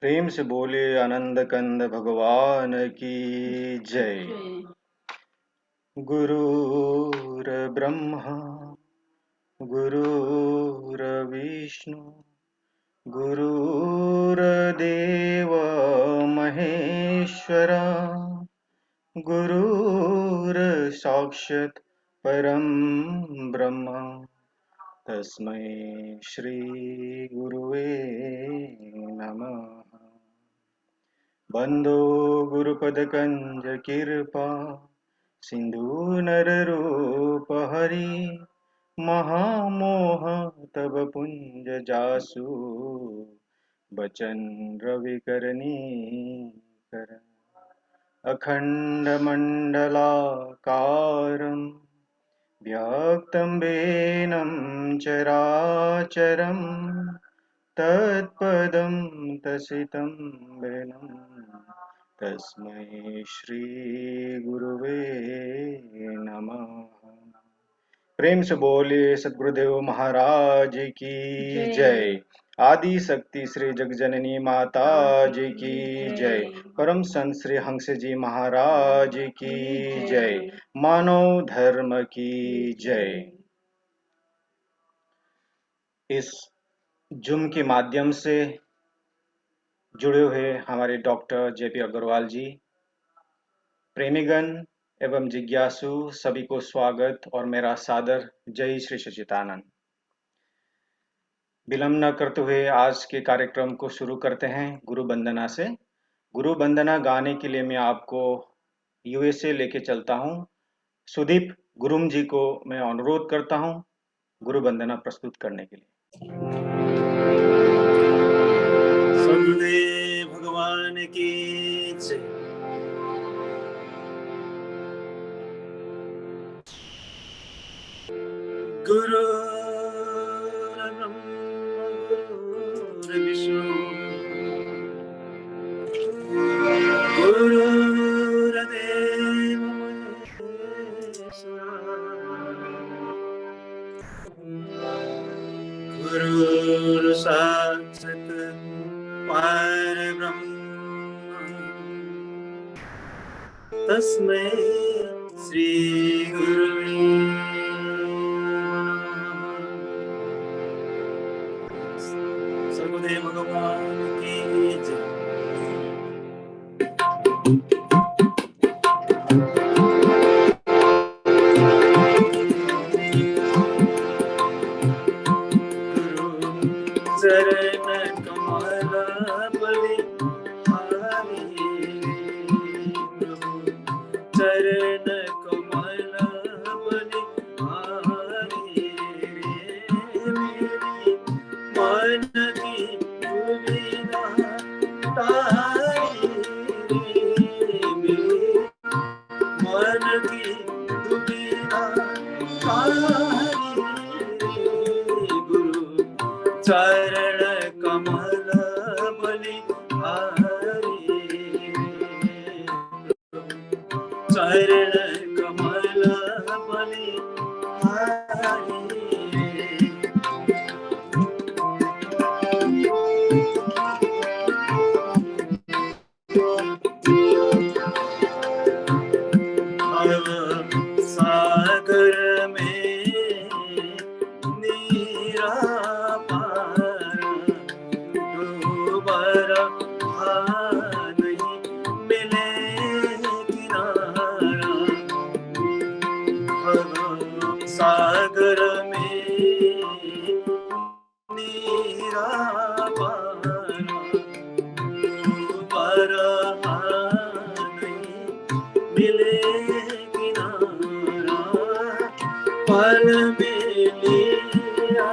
प्रेम से बोले आनंद कंद भगवान की जय। गुरुर् ब्रह्मा गुरुर्विष्णु गुरुर्देव महेश्वरा गुरुर्साक्षात् परं ब्रह्म तस्मै श्री गुरुवे नमः। बंदो गुरुपदकंज कृपा सिंधु नररूप हरि महामोह तब पुंज जासु बचन रविकरणी कर अखंड मंडलाकारं व्याप्तं वेनं चराचरं तत्पदं दर्शितं वेनं तस्मै श्री गुरुवे नमः। प्रेम से बोले सद्गुरुदेव महाराज की जय। आदि शक्ति श्री जगजननी माता जी की जय। परम संत श्री हंस जी महाराज की जय। मानव धर्म की जय। इस जूम के माध्यम से जुड़े हुए हमारे डॉक्टर जेपी अग्रवाल जी, प्रेमीगण एवं जिज्ञासु सभी को स्वागत और मेरा सादर जय श्री सच्चिदानंद। विलंब न करते हुए आज के कार्यक्रम को शुरू करते हैं गुरु वंदना से। गुरु वंदना गाने के लिए मैं आपको यूएसए लेके चलता हूं। सुदीप गुरुम जी को मैं अनुरोध करता हूं गुरु वंदना प्रस्तुत करने के लिए। सद्गुरुदेव भगवान की जय। गुरु विष्णु गुरुर्देव गुरु साक्षात् परब्रह्म तस्मै श्री गुरुवे सद्गुरुदेव भगवान की जय। चरण कमल बलि प्रभु चरण कमल बलि मन की दुविधा तारी मन की दुविधा तारी गुरु चरण कमल बलि चरण कमल बलि सागर में नीरा पारा डूबरा नहीं मिले किनारा। सागर में नीरा पारा डूबरा नहीं मिले किनारा। पल में लिया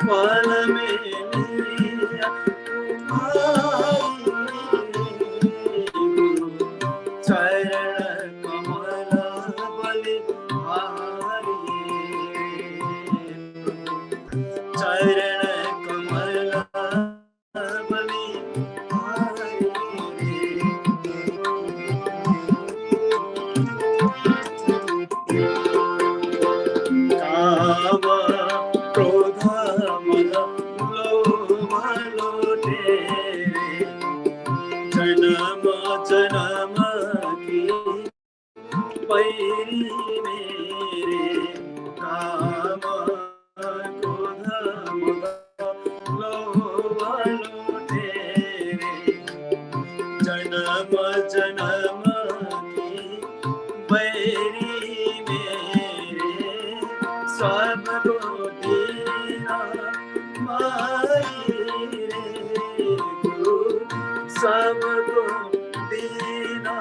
पल में लिया चरण कमल बलि चरण कमल बलि काम क्रोध मद जन्म की पैरी मेरे काम क्रोध मद लोभ लुटेरे जन्म जन्म की बैरी मेरे सबको दीना माई रे गुरु सबको दीना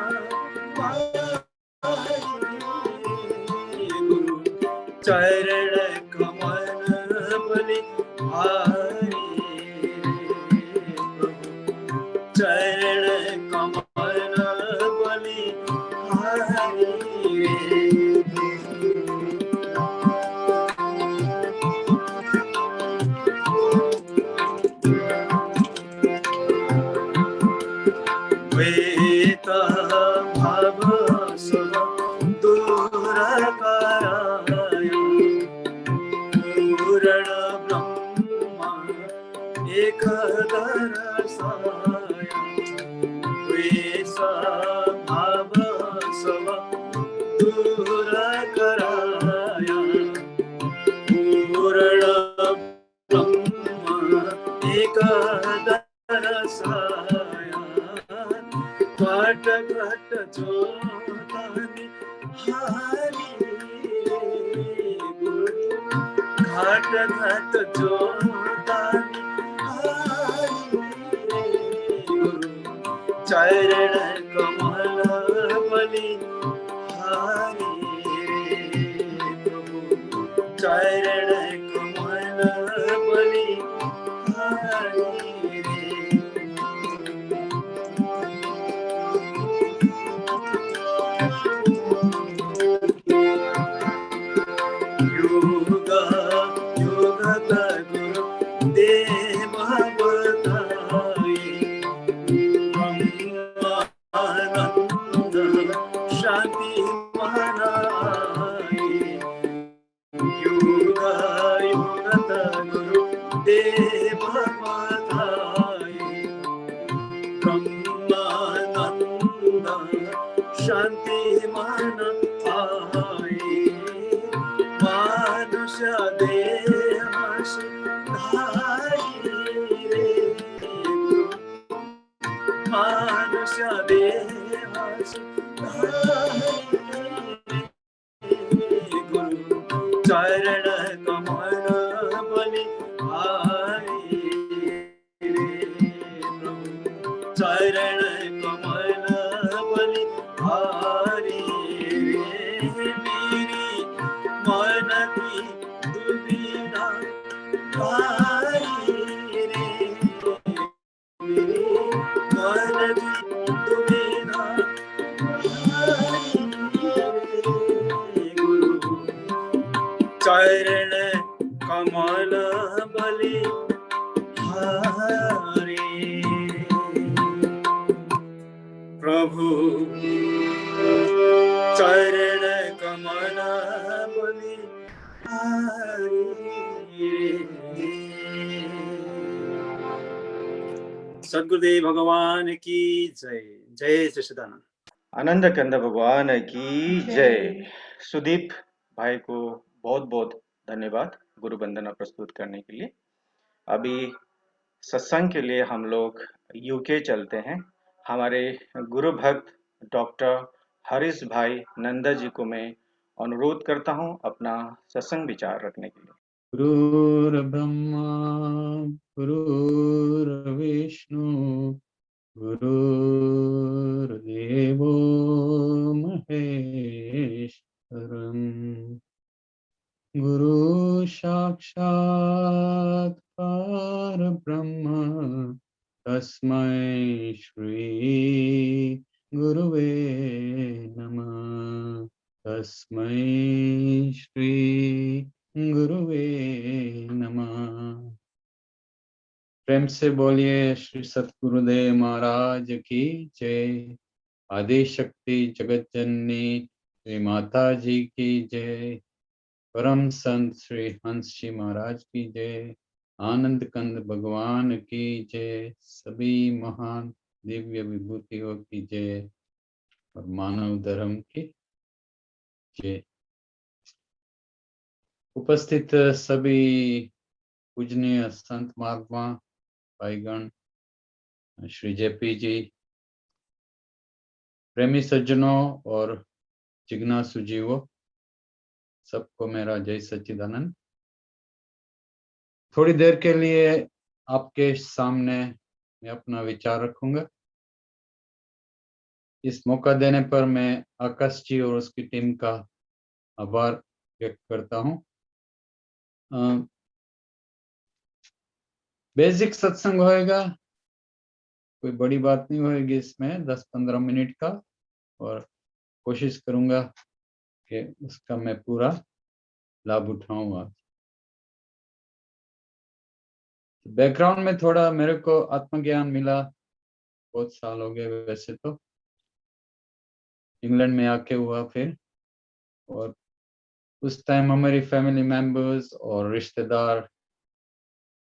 माई गुरु चरण कमल बलि भारी चरण कमल बलि भारी वेत भाव सब दूर कराय पूर्ण ब्रह्म एक दर्शाय वैसा भाव सब दूर कराय पूर्ण ब्रह्म एक दर्शाय घट घट जोतनि हारी गुरु घट घट जोतनि हारी गुरु चरण कमल बलि हारी प्रभु चरण कमल बलि हारी युग युग गुरु देव बताए ब्रह्मानंद शांति मनाए युग युग गुरु देव बताए ब्रह्मानंद शांति मन आए मानुष देह धारी रे मानुष देह धारी गुरु चरण कमल बलि भारी प्रभु चरण कमल बलि भारी मेरी मन की दुविधा भारी रे मेरी मन की दुविधा भारी रे गुरु चरण कमल बलि भारी प्रभु चरण कमल बलि भारी सद्गुरुदेव भगवान की जय जय श्री सदानंद आनंद कंद भगवान की जय। सुदीप भाई को बहुत बहुत धन्यवाद गुरु वंदना प्रस्तुत करने के लिए। अभी सत्संग के लिए हम लोग यूके चलते हैं। हमारे गुरु भक्त डॉक्टर हरीश भाई नंदा जी को मैं अनुरोध करता हूं अपना सत्संग विचार रखने के लिए। गुरुर्ब्रह्मा गुरुर्विष्णु गुरुर्देवो महेश्वरम् गुरु साक्षात् परब्रह्म तस्मै श्री गुरुवे नमः तस्मै श्री गुरुवे नमः। प्रेम से बोलिए श्री सतगुरुदेव महाराज की जय। आदि शक्ति जगत जननी श्री माता जी की जय। परम संत श्री हंस जी महाराज की जय। आनंद कंद भगवान की जय। सभी महान दिव्य विभूतियों की जय और मानव धर्म की जय। उपस्थित सभी पूजनीय संत महात्मा भाईगण, श्री जेपी जी, प्रेमी सज्जनों और जिज्ञासु जीवों, सबको मेरा जय सच्चिदानंद। थोड़ी देर के लिए आपके सामने मैं अपना विचार रखूंगा। इस मौका देने पर मैं आकाश जी और उसकी टीम का आभार व्यक्त करता हूँ। बेसिक सत्संग होएगा, कोई बड़ी बात नहीं होएगी इसमें, 10-15 मिनट का, और कोशिश करूंगा कि उसका मैं पूरा लाभ उठाऊंगा। बैकग्राउंड में थोड़ा मेरे को आत्मज्ञान मिला, बहुत साल हो गए वैसे तो, इंग्लैंड में आके हुआ फिर, और उस टाइम हमारी फैमिली मेंबर्स और रिश्तेदार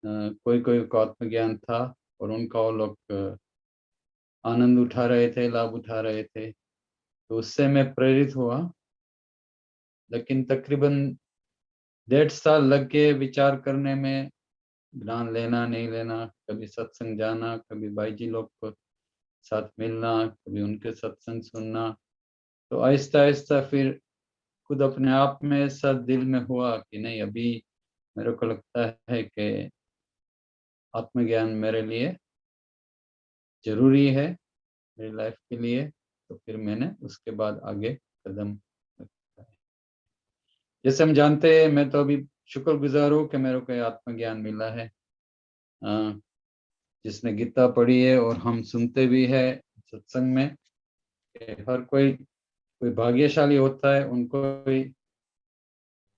कोई कोई को आत्मज्ञान था और उनका वो लोग आनंद उठा रहे थे, लाभ उठा रहे थे, तो उससे मैं प्रेरित हुआ। लेकिन तकरीबन 1.5 साल लग गए विचार करने में, ज्ञान लेना नहीं लेना, कभी सत्संग जाना, कभी भाई जी लोग को साथ मिलना, कभी उनके सत्संग सुनना। तो आहिस्ता आहिस्ता फिर खुद अपने आप में ऐसा दिल में हुआ कि नहीं, अभी मेरे को लगता है कि आत्मज्ञान मेरे लिए जरूरी है, मेरी लाइफ के लिए। तो फिर मैंने उसके बाद आगे कदम रखा है। जैसे हम जानते हैं, मैं तो अभी शुक्रगुजार हूँ कि मेरे को आत्मज्ञान मिला है, जिसने गीता पढ़ी है और हम सुनते भी है सत्संग में। हर कोई भाग्यशाली होता है, उनको भी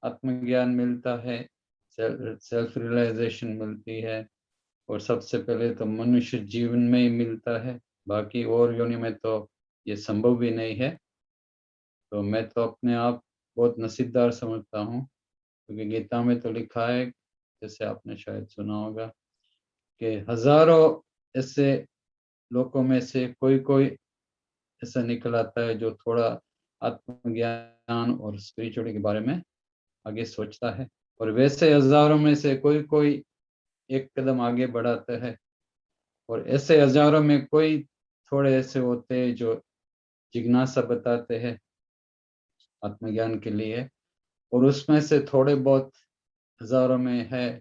आत्मज्ञान मिलता है, सेल्फ रियलाइजेशन मिलती है, और सबसे पहले तो मनुष्य जीवन में ही मिलता है, बाकी और योनि में तो ये संभव भी नहीं है। तो मैं तो अपने आप बहुत नसीबदार समझता हूँ, क्योंकि गीता में तो लिखा है, जैसे आपने शायद सुना होगा, कि हजारों ऐसे लोगों में से कोई कोई ऐसा निकल आता है जो थोड़ा आत्मज्ञान और स्पिरिचुअलिटी के बारे में आगे सोचता है, और वैसे हजारों में से कोई कोई एक कदम आगे बढ़ाता है, और ऐसे हजारों में कोई थोड़े ऐसे होते हैं जो जिज्ञासा बताते हैं आत्मज्ञान के लिए, और उसमें से थोड़े बहुत हजारों में है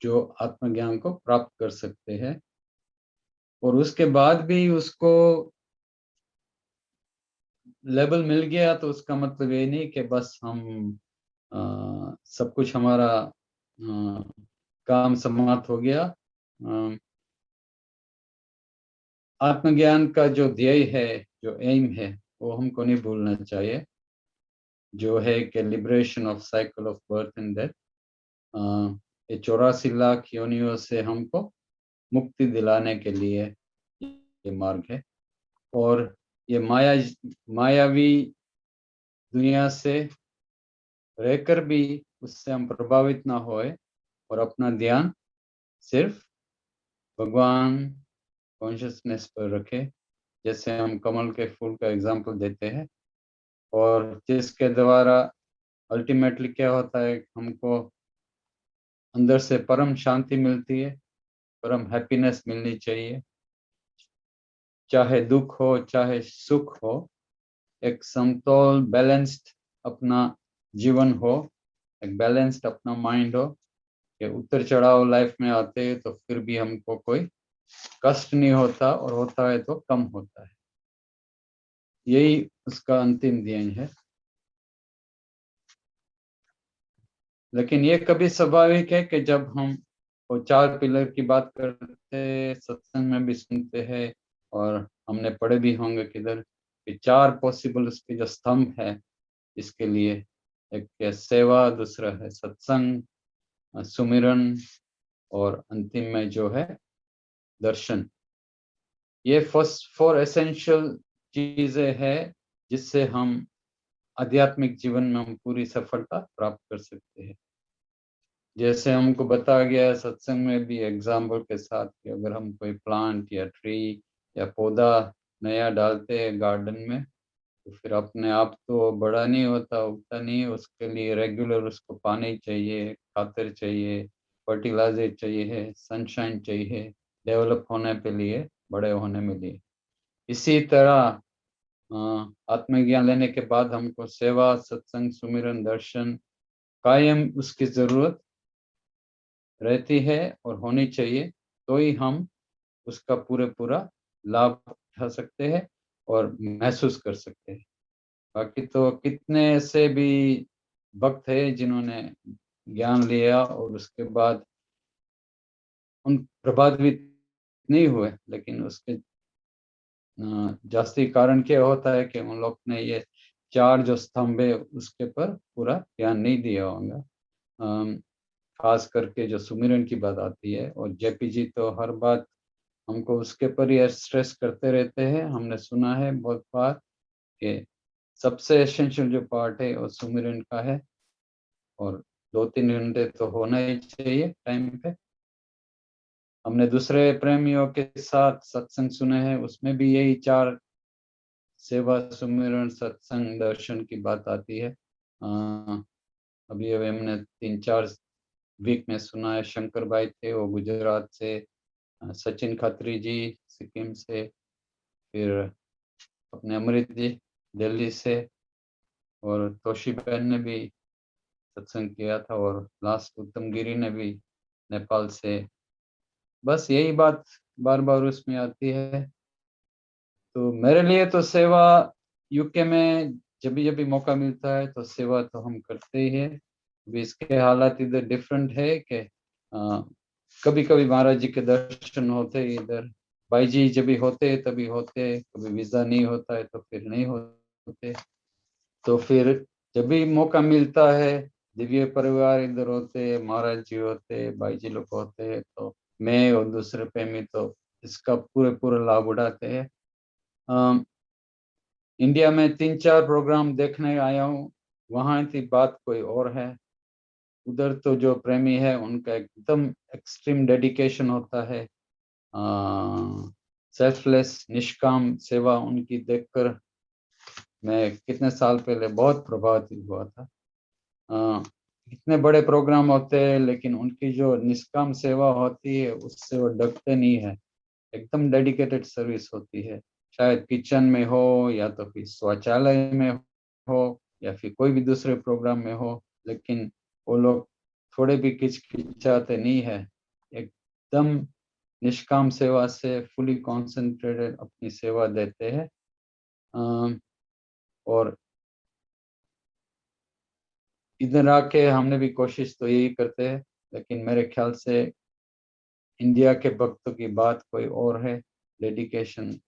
जो आत्मज्ञान को प्राप्त कर सकते हैं। और उसके बाद भी उसको लेवल मिल गया तो उसका मतलब ये नहीं कि बस हम सब कुछ हमारा काम समाप्त हो गया। आत्मज्ञान का जो ध्येय है, जो एम है, वो हमको नहीं भूलना चाहिए, जो है कि liberation of cycle of birth and death. ये 84 लाख योनियों से हमको मुक्ति दिलाने के लिए ये मार्ग है। और ये मायावी दुनिया से रहकर भी उससे हम प्रभावित ना होए, और अपना ध्यान सिर्फ भगवान कॉन्शियसनेस पर रखे, जैसे हम कमल के फूल का एग्जांपल देते हैं, और जिसके द्वारा अल्टीमेटली क्या होता है, हमको अंदर से परम शांति मिलती है, परम हैप्पीनेस मिलनी चाहिए, चाहे दुख हो चाहे सुख हो, एक समतोल बैलेंस्ड अपना जीवन हो, एक बैलेंस्ड अपना माइंड हो। कि उतर चढ़ाव लाइफ में आते हैं तो फिर भी हमको कोई कष्ट नहीं होता, और होता है तो कम होता है, यही उसका अंतिम ध्येय है। लेकिन ये कभी स्वाभाविक है कि जब हम वो 4 पिलर की बात करते हैं, सत्संग में भी सुनते हैं, और हमने पढ़े भी होंगे किधर कि 4 पॉसिबल उसके जो स्तंभ है इसके लिए, एक है सेवा, दूसरा है सत्संग, सुमिरन, और अंतिम में जो है दर्शन। ये फर्स्ट 4 एसेंशियल चीजें हैं जिससे हम आध्यात्मिक जीवन में हम पूरी सफलता प्राप्त कर सकते हैं। जैसे हमको बताया गया है सत्संग में भी एग्जाम्पल के साथ कि अगर हम कोई प्लांट या ट्री या पौधा नया डालते हैं गार्डन में, तो फिर अपने आप तो बड़ा नहीं होता, उगता नहीं है, उसके लिए रेगुलर उसको पानी चाहिए, खातर चाहिए, फर्टिलाइजर चाहिए, सनशाइन चाहिए डेवलप होने के लिए, बड़े होने में लिए। इसी तरह आत्मज्ञान लेने के बाद हमको सेवा, सत्संग, सुमिरन, दर्शन कायम उसकी जरूरत रहती है और होनी चाहिए, तो ही हम उसका पूरा लाभ उठा सकते हैं और महसूस कर सकते हैं। बाकी तो कितने ऐसे भी भक्त है जिन्होंने ज्ञान लिया और उसके बाद उन प्रभावित नहीं हुए, लेकिन उसके जास्ती कारण क्या होता है कि उन लोग ने ये 4 जो स्तंभ है उसके पर पूरा ध्यान नहीं दिया होगा। खास करके जो सुमिरन की बात आती है, और जेपी जी तो हर बात हमको उसके पर ही स्ट्रेस करते रहते हैं। हमने सुना है बहुत बार कि सबसे एसेंशियल जो पार्ट है वो सुमिरन का है, और 2-3 घंटे तो होना ही चाहिए टाइम पे। हमने दूसरे प्रेमियों के साथ सत्संग सुने हैं, उसमें भी यही 4 सेवा, सुमिरन, सत्संग, दर्शन की बात आती है। अभी हमने 3-4 वीक में सुना है, शंकर भाई थे वो गुजरात से, सचिन खत्री जी सिक्किम से, फिर अपने अमृत जी दिल्ली से, और तोशी बहन ने भी सत्संग किया था, और लास्ट उत्तम गिरी ने भी नेपाल से। बस यही बात बार बार उसमें आती है। तो मेरे लिए तो सेवा यूके में जब भी मौका मिलता है तो सेवा तो हम करते ही है। अभी इसके हालात इधर डिफरेंट है कि कभी कभी महाराज जी के दर्शन होते इधर, भाई जी जब भी होते तभी होते, कभी वीज़ा नहीं होता है तो फिर नहीं होते। तो फिर जब भी मौका मिलता है, दिव्य परिवार इधर होते, महाराज जी होते, भाई जी लोग होते, तो मैं और दूसरे प्रेमी तो इसका पूरा लाभ उठाते हैं। इंडिया में 3-4 प्रोग्राम देखने आया हूँ, वहाँ की बात कोई और है। उधर तो जो प्रेमी है उनका एकदम एक्सट्रीम डेडिकेशन होता है, सेल्फलेस निष्काम सेवा उनकी देखकर मैं कितने साल पहले बहुत प्रभावित हुआ था। इतने बड़े प्रोग्राम होते हैं लेकिन उनकी जो निष्काम सेवा होती है उससे वो डरते नहीं है, एकदम डेडिकेटेड सर्विस होती है। शायद किचन में हो या तो फिर शौचालय में हो या फिर कोई भी दूसरे प्रोग्राम में हो, लेकिन वो लोग थोड़े भी हिचकिचाते नहीं है, एकदम निष्काम सेवा से फुली कॉन्सेंट्रेटेड अपनी सेवा देते हैं। और इधर आके हमने भी कोशिश तो यही करते हैं, लेकिन मेरे ख्याल से इंडिया के भक्तों की बात कोई और है, डेडिकेशन,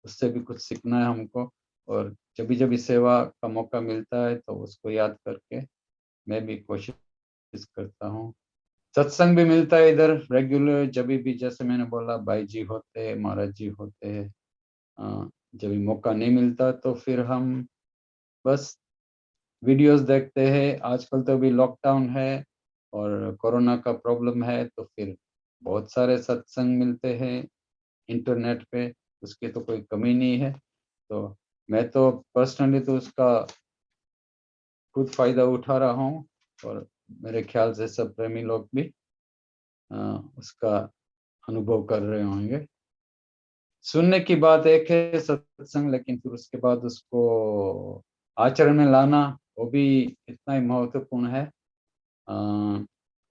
उससे भी कुछ सीखना है हमको। और जब सेवा का मौका मिलता है तो उसको याद करके मैं भी कोशिश करता हूँ। सत्संग भी मिलता है इधर रेगुलर, जब भी जैसे मैंने बोला भाई जी होते, महाराज जी होते, जब भी मौका नहीं मिलता तो फिर हम बस वीडियोस देखते हैं। आजकल तो अभी लॉकडाउन है और कोरोना का प्रॉब्लम है, तो फिर बहुत सारे सत्संग मिलते हैं इंटरनेट पे, उसकी तो कोई कमी नहीं है। तो मैं तो पर्सनली तो उसका खुद फायदा उठा रहा हूँ, और मेरे ख्याल से सब प्रेमी लोग भी उसका अनुभव कर रहे होंगे। सुनने की बात एक है सत्संग, लेकिन फिर उसके बाद उसको आचरण में लाना वो भी इतना ही महत्वपूर्ण है।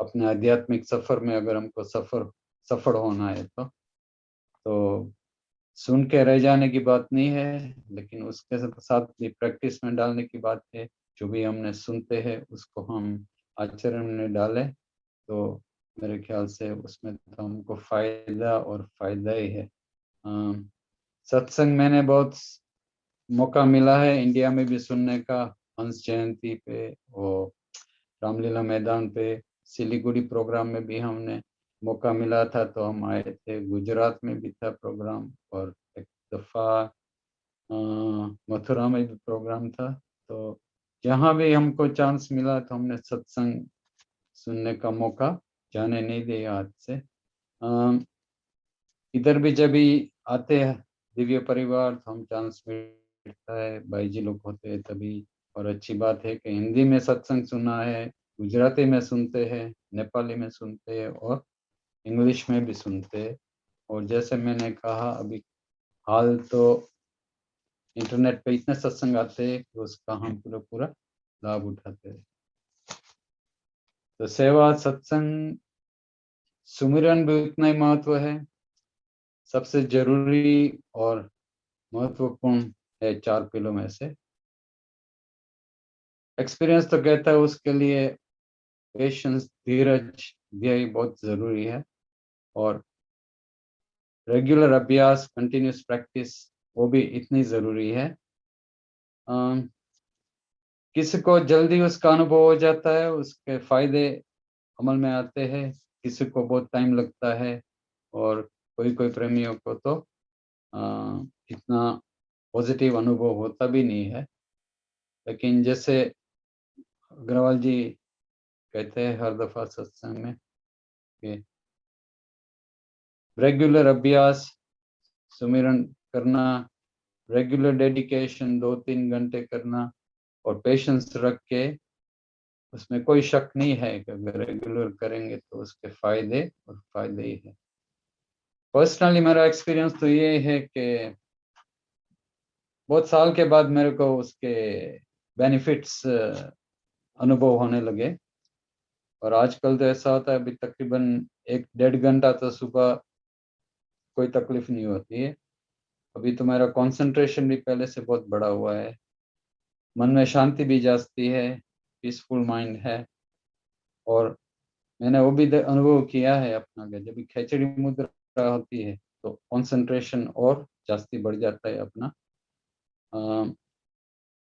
अपने आध्यात्मिक सफर में अगर हमको सफल होना है तो सुन के रह जाने की बात नहीं है, लेकिन उसके साथ भी प्रैक्टिस में डालने की बात है। जो भी हमने सुनते हैं उसको हम आचरण में डालें तो मेरे ख्याल से उसमें तो हमको फायदा और फायदा ही है। सत्संग मैंने बहुत मौका मिला है इंडिया में भी सुनने का, हंस जयंती पे, वो रामलीला मैदान पे, सिलीगुड़ी प्रोग्राम में भी हमने मौका मिला था तो हम आए थे, गुजरात में भी था प्रोग्राम, और एक दफ़ा मथुरा में भी प्रोग्राम था। तो जहाँ भी हमको चांस मिला तो हमने सत्संग सुनने का मौका जाने नहीं दिया हाथ से। इधर भी जब भी आते हैं दिव्य परिवार तो हम चांस मिलता है, भाई जी लोग होते हैं तभी। और अच्छी बात है कि हिंदी में सत्संग सुना है, गुजराती में सुनते हैं, नेपाली में सुनते हैं और इंग्लिश में भी सुनते हैं। और जैसे मैंने कहा अभी हाल तो इंटरनेट पे इतने सत्संग आते हैं कि उसका हम पूरा लाभ उठाते हैं। तो सेवा, सत्संग, सुमिरन भी उतना ही महत्व है। सबसे जरूरी और महत्वपूर्ण है 4 पिलों में से। एक्सपीरियंस तो कहता है उसके लिए पेशेंस, धीरज, धैर्य बहुत जरूरी है। और रेगुलर अभ्यास, कंटिन्यूस प्रैक्टिस वो भी इतनी जरूरी है। किसी को जल्दी उसका अनुभव हो जाता है, उसके फायदे अमल में आते हैं, किसी को बहुत टाइम लगता है और कोई प्रेमियों को तो इतना पॉजिटिव अनुभव होता भी नहीं है। लेकिन जैसे अग्रवाल जी कहते हैं हर दफा सत्संग में कि रेगुलर अभ्यास, सुमिरन करना, रेगुलर डेडिकेशन 2-3 घंटे करना और पेशेंस रख के, उसमें कोई शक नहीं है कि अगर रेगुलर करेंगे तो उसके फायदे और फायदे ही है। पर्सनली मेरा एक्सपीरियंस तो ये है कि बहुत साल के बाद मेरे को उसके बेनिफिट्स अनुभव होने लगे। और आजकल तो ऐसा होता है, अभी तकरीबन 1-1.5 घंटा तो सुबह कोई तकलीफ नहीं होती है। अभी तो मेरा कंसंट्रेशन भी पहले से बहुत बढ़ा हुआ है, मन में शांति भी जाती है, पीसफुल माइंड है। और मैंने वो भी अनुभव किया है अपना कि जब खेचड़ी मुद्रा होती है तो कंसंट्रेशन और जास्ती बढ़ जाता है अपना।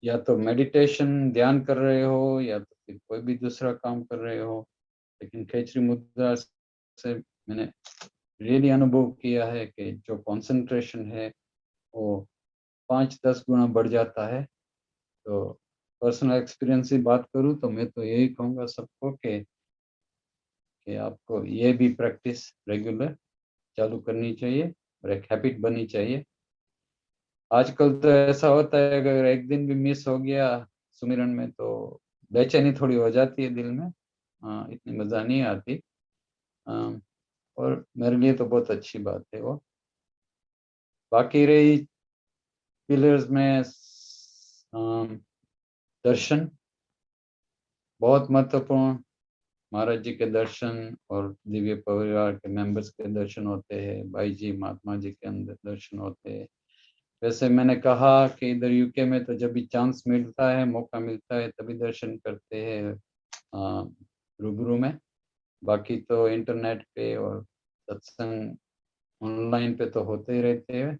या तो मेडिटेशन ध्यान कर रहे हो या तो फिर कोई भी दूसरा काम कर रहे हो, लेकिन खेचरी मुद्रा से मैंने रियली अनुभव किया है कि जो कंसंट्रेशन है वो 5-10 गुना बढ़ जाता है। तो पर्सनल एक्सपीरियंस से बात करूं तो मैं तो यही कहूँगा सबको कि आपको ये भी प्रैक्टिस रेगुलर चालू करनी चाहिए और एक हैबिट बननी चाहिए। आजकल तो ऐसा होता है अगर एक दिन भी मिस हो गया सुमिरन में तो बेचैनी थोड़ी हो जाती है दिल में, इतनी मज़ा नहीं आती। और मेरे लिए तो बहुत अच्छी बात है वो। बाकी रही पिलर्स में दर्शन बहुत महत्वपूर्ण। महाराज जी के दर्शन और दिव्य परिवार के मेंबर्स के दर्शन होते हैं, भाई जी महात्मा जी के अंदर दर्शन होते हैं। वैसे मैंने कहा कि इधर यूके में तो जब भी चांस मिलता है, मौका मिलता है तभी दर्शन करते हैं रूबरू में। बाकी तो इंटरनेट पे और सत्संग ऑनलाइन पे तो होते ही रहते हैं।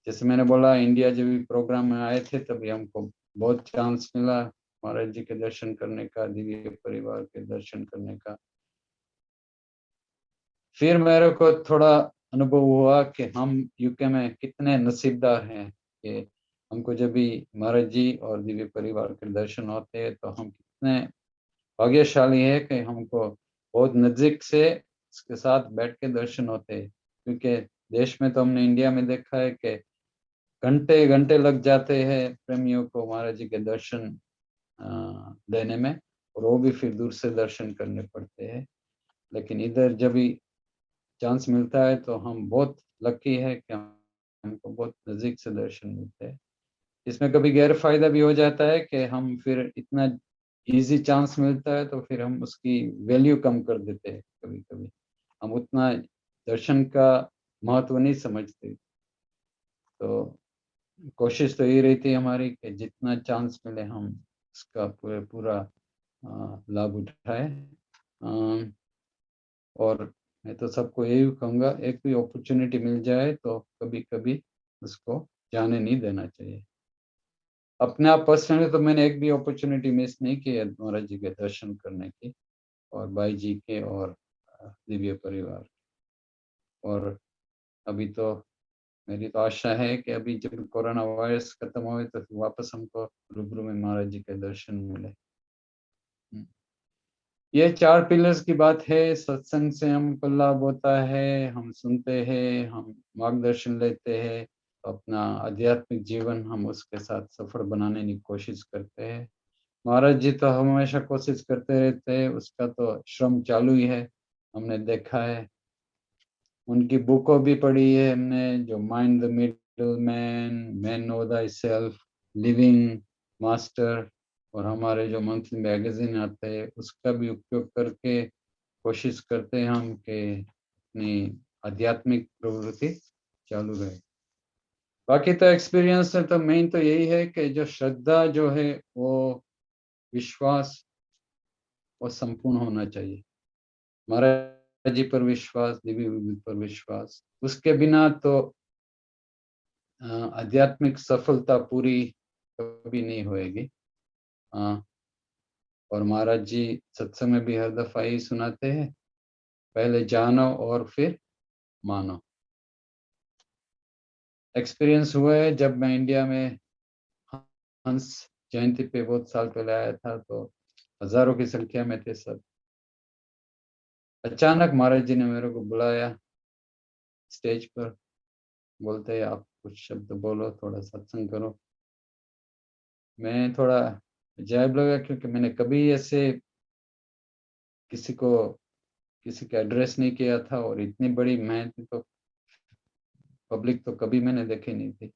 जैसे मैंने बोला इंडिया जब भी प्रोग्राम में आए थे तभी हमको बहुत चांस मिला महाराज जी के दर्शन करने का, दिव्य परिवार के दर्शन करने का। फिर मेरे को थोड़ा अनुभव हुआ कि हम यूके में कितने नसीबदार हैं कि हमको जब भी महाराज जी और दिव्य परिवार के दर्शन होते हैं तो हम कितने भाग्यशाली है कि हमको बहुत नज़दीक से इसके साथ बैठ के दर्शन होते हैं। क्योंकि देश में तो हमने इंडिया में देखा है कि घंटे घंटे लग जाते हैं प्रेमियों को महाराज जी के दर्शन देने में, और वो भी फिर दूर से दर्शन करने पड़ते हैं। लेकिन इधर जब भी चांस मिलता है तो हम बहुत लकी है कि हमको बहुत नज़दीक से दर्शन मिलते हैं। इसमें कभी गैर फायदा भी हो जाता है कि हम फिर इतना इजी चांस मिलता है तो फिर हम उसकी वैल्यू कम कर देते हैं। कभी कभी हम उतना दर्शन का महत्व नहीं समझते। तो कोशिश तो यही रहती है हमारी कि जितना चांस मिले हम उसका पूरा लाभ उठाए। और मैं तो सबको यही कहूँगा एक भी अपॉर्चुनिटी मिल जाए तो कभी कभी उसको जाने नहीं देना चाहिए। अपने आप पर्सनली तो मैंने एक भी अपॉर्चुनिटी मिस नहीं की है महाराज जी के दर्शन करने की, और भाई जी के और दिव्य परिवार। और अभी तो मेरी तो आशा है कि अभी जब कोरोना वायरस खत्म होए तो फिर वापस हमको रूबरू में महाराज जी के दर्शन मिले। ये 4 पिलर्स की बात है। सत्संग से हमको लाभ होता है, हम सुनते हैं, हम मार्गदर्शन लेते हैं, तो अपना आध्यात्मिक जीवन हम उसके साथ सफल बनाने की कोशिश करते हैं। महाराज जी तो हमेशा कोशिश करते रहते हैं, उसका तो श्रम चालू ही है, हमने देखा है। उनकी बुकों भी पढ़ी है हमने, जो mind the middle man, man know thyself, living master, और हमारे जो मंथली मैगजीन आते हैं उसका भी उपयोग करके कोशिश करते हैं हम कि अपनी आध्यात्मिक प्रवृत्ति चालू रहे। बाकी तो एक्सपीरियंस है तो मेन तो यही है कि जो श्रद्धा जो है वो विश्वास वो संपूर्ण होना चाहिए। महाराज जी पर विश्वास, दिव्य विभूति पर विश्वास, उसके बिना तो आध्यात्मिक सफलता पूरी कभी नहीं होएगी। और महाराज जी सत्संग में भी हर दफा ही सुनाते हैं, पहले जानो और फिर मानो। एक्सपीरियंस हुआ है जब मैं इंडिया में हंस जयंती पे बहुत साल पहले आया था, तो हजारों की संख्या में थे सब। अचानक महाराज जी ने मेरे को बुलाया स्टेज पर, बोलते हैं आप कुछ शब्द बोलो, थोड़ा सत्संग करो। मैं थोड़ा अजायब लगा, क्योंकि मैंने कभी ऐसे किसी का एड्रेस नहीं किया था, और इतनी बड़ी मेहनत तो पब्लिक तो कभी मैंने देखी नहीं थी।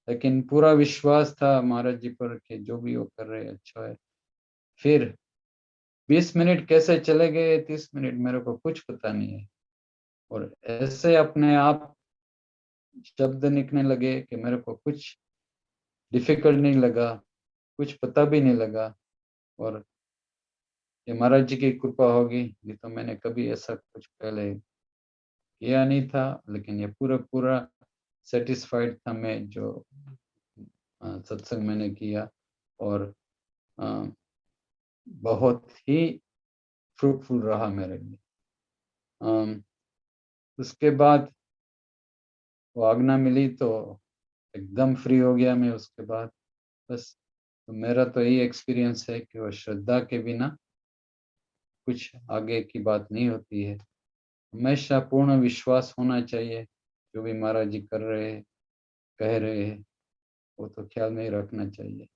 लेकिन पूरा विश्वास था महाराज जी पर कि जो भी वो कर रहे हैं अच्छा है। फिर 20 मिनट कैसे चले गए, 30 मिनट मेरे को कुछ पता नहीं है, और ऐसे अपने आप शब्द निकलने लगे कि मेरे को कुछ डिफिकल्ट नहीं लगा, कुछ पता भी नहीं लगा। और ये महाराज जी की कृपा होगी, नहीं तो मैंने कभी ऐसा कुछ पहले किया नहीं था। लेकिन ये पूरा सेटिस्फाइड था मैं, जो सत्संग मैंने किया, और बहुत ही फ्रूटफुल रहा मेरे लिए। उसके बाद वो आज्ञा मिली तो एकदम फ्री हो गया मैं उसके बाद। बस तो मेरा तो यही एक्सपीरियंस है कि वो श्रद्धा के बिना कुछ आगे की बात नहीं होती है। हमेशा पूर्ण विश्वास होना चाहिए, जो भी महाराज जी कर रहे हैं, कह रहे हैं, वो तो ख्याल में रखना चाहिए।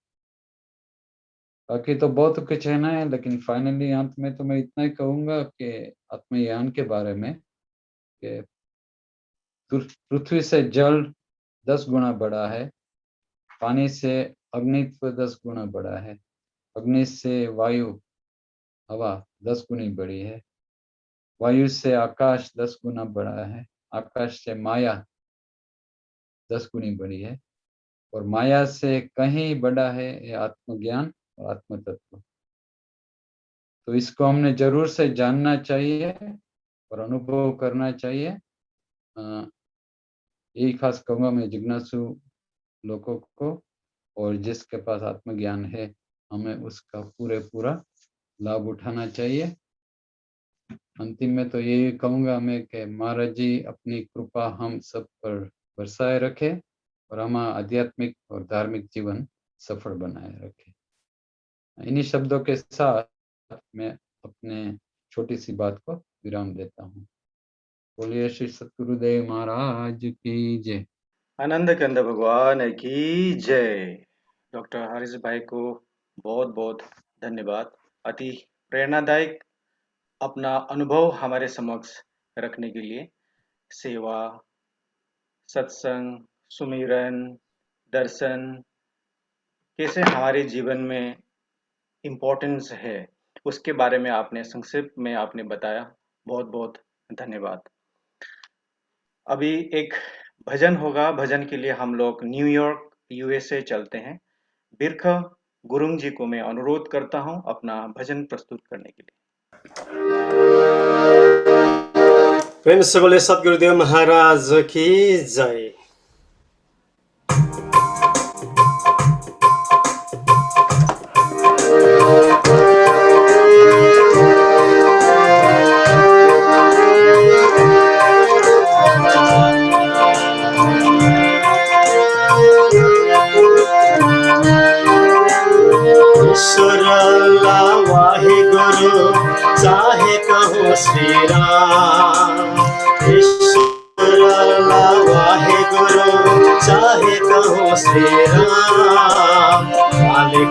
बाकी तो बहुत कुछ है ना है, लेकिन फाइनली अंत में तो मैं इतना ही कहूँगा कि आत्मज्ञान के बारे में, कि पृथ्वी से जल 10 गुना बड़ा है, पानी से अग्नित्व 10 गुना बड़ा है, अग्नि से वायु हवा 10 गुनी बड़ी है, वायु से आकाश 10 गुना बड़ा है, आकाश से माया 10 गुनी बड़ी है, और माया से कहीं बड़ा है ये आत्मज्ञान और आत्म तत्व। तो इसको हमने जरूर से जानना चाहिए और अनुभव करना चाहिए। यही खास कहूँगा मैं जिज्ञासु लोगों को, और जिसके पास आत्मज्ञान है हमें उसका पूरा लाभ उठाना चाहिए। अंतिम में तो यही कहूँगा मैं कि महाराज जी अपनी कृपा हम सब पर बरसाए रखे, और हमारा आध्यात्मिक और धार्मिक जीवन सफल बनाए रखे। इन्हीं शब्दों के साथ मैं अपने छोटी सी बात को विराम देता हूँ। बोलिए श्री सतगुरुदेव महाराज की जय। आनंद कंद भगवान की जय। डॉक्टर हरीश भाई को बहुत बहुत धन्यवाद। अति प्रेरणादायक अपना अनुभव हमारे समक्ष रखने के लिए। सेवा, सत्संग, सुमिरन, दर्शन कैसे हमारे जीवन में इम्पोर्टेंस है, उसके बारे में आपने संक्षिप्त में आपने बताया। बहुत बहुत धन्यवाद। अभी एक भजन होगा, भजन के लिए हम लोग न्यूयॉर्क यूएसए चलते हैं। बिरख गुरुंग जी को मैं अनुरोध करता हूं अपना भजन प्रस्तुत करने के लिए। प्रेम से बोले सतगुरुदेव महाराज की जय। ईश्वर वाहे गुरु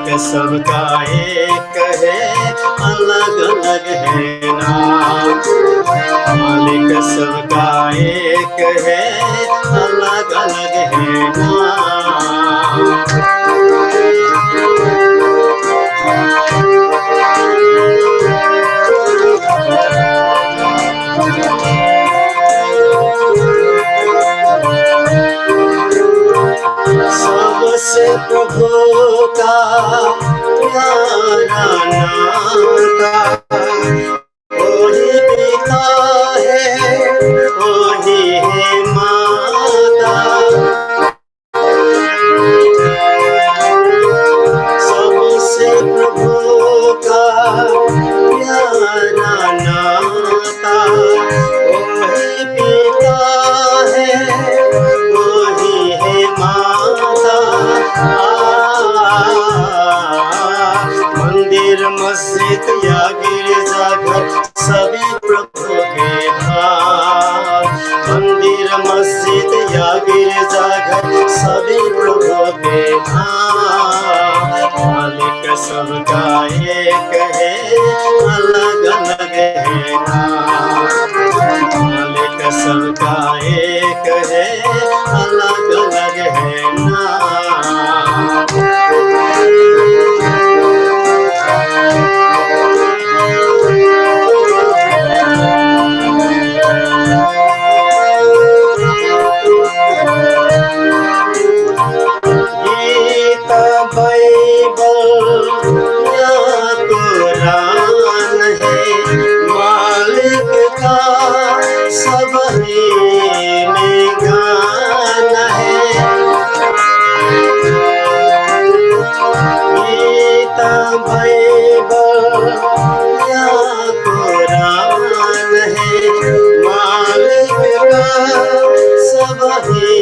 मालिक सबका एक है, अलग अलग है नाम। मालिक सबका एक है, अलग अलग है नाम। सबसे प्रभु का प्यारा नाता, वही पिता है, वही है माता। सबसे प्रभु का प्यारा नाता, वही पिता है, वही है माता। मंदिर मस्जिद या गिरजाघर सभी प्रभु के धाम। मंदिर मस्जिद या गिरजाघर सभी प्रभु के धाम। मालिक सबका एक है, अलग अलग है नाम। मालिक सबका एक है, अलग अलग है नाम। गीता बाइबल या कुरान है, मालिक का सब ही में गान है। गीता बाइबल या कुरान है, मालिक का सब ही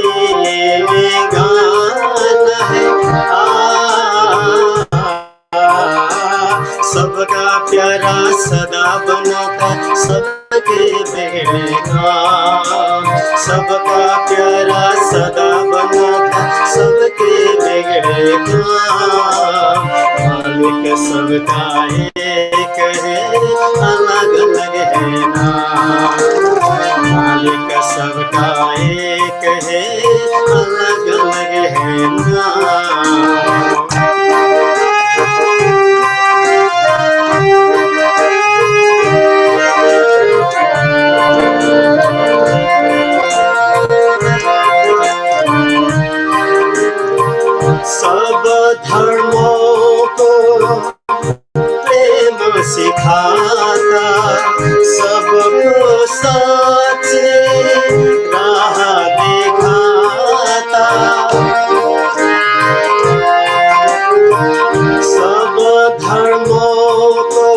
में गान है। सबका प्यारा सदा बनाता, सबके बेड़े काम। सबका प्यारा सदा बनाता, सबके बिगड़े काम। मालिक सबका एक है, अलग अलग है नाम। मालिक सबका एक है, अलग अलग है नाम। सब धर्मों को प्रेम सिखाता, सबको सच राह दिखाता। सब धर्मों को